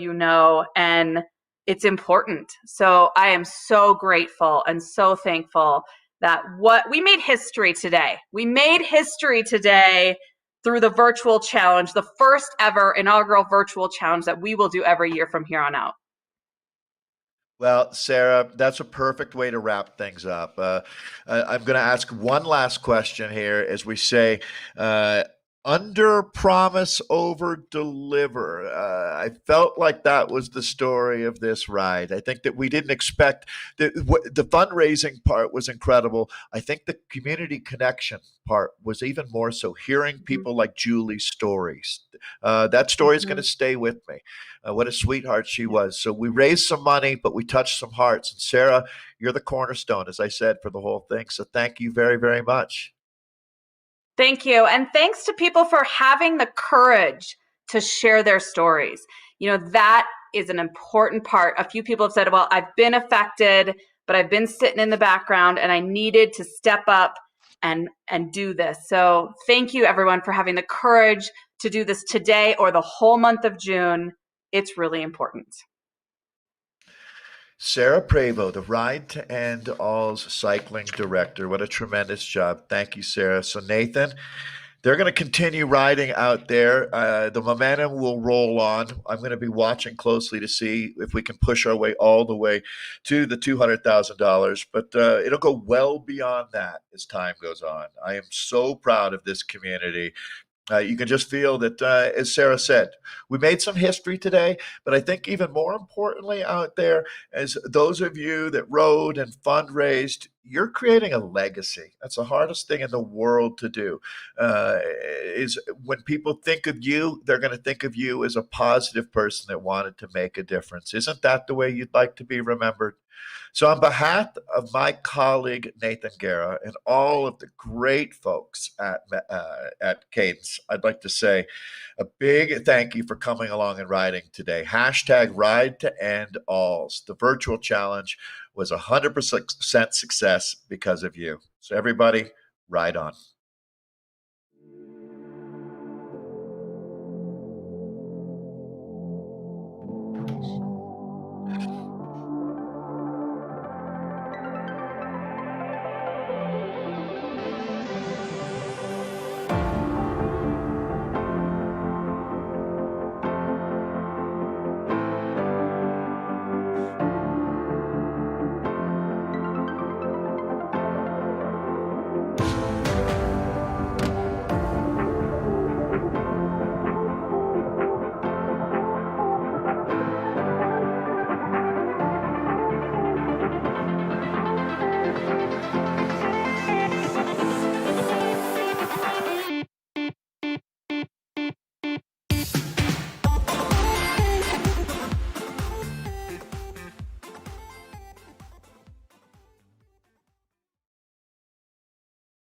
and it's important. So I am so grateful and so thankful that we made history today. We made history today through the virtual challenge, the first ever inaugural virtual challenge that we will do every year from here on out. Well, Sarah, that's a perfect way to wrap things up. I'm going to ask one last question here as we say, under promise, over deliver. I felt like that was the story of this ride. I think that we didn't expect the fundraising part was incredible. I think the community connection part was even more so, hearing people like Julie's stories. That story is going to stay with me. What a sweetheart she was. So we raised some money, but we touched some hearts. And Sarah, you're the cornerstone, as I said, for the whole thing. So thank you very, very much. Thank you. And thanks to people for having the courage to share their stories. That is an important part. A few people have said, well, I've been affected, but I've been sitting in the background and I needed to step up and do this. So thank you everyone for having the courage to do this today or the whole month of June. It's really important. Sarah Prevost, the Ride to End ALZ cycling director. What a tremendous job. Thank you, Sarah. So Nathan, they're going to continue riding out there. The momentum will roll on. I'm going to be watching closely to see if we can push our way all the way to the $200,000, but it'll go well beyond that as time goes on. I am so proud of this community. You can just feel that, as Sarah said, we made some history today, but I think even more importantly out there, as those of you that rode and fundraised, you're creating a legacy. That's the hardest thing in the world to do, is when people think of you, they're going to think of you as a positive person that wanted to make a difference. Isn't that the way you'd like to be remembered? So on behalf of my colleague, Nathan Guerra, and all of the great folks at Cadence, I'd like to say a big thank you for coming along and riding today. Hashtag Ride to End ALZ. The virtual challenge was 100% success because of you. So everybody, ride on.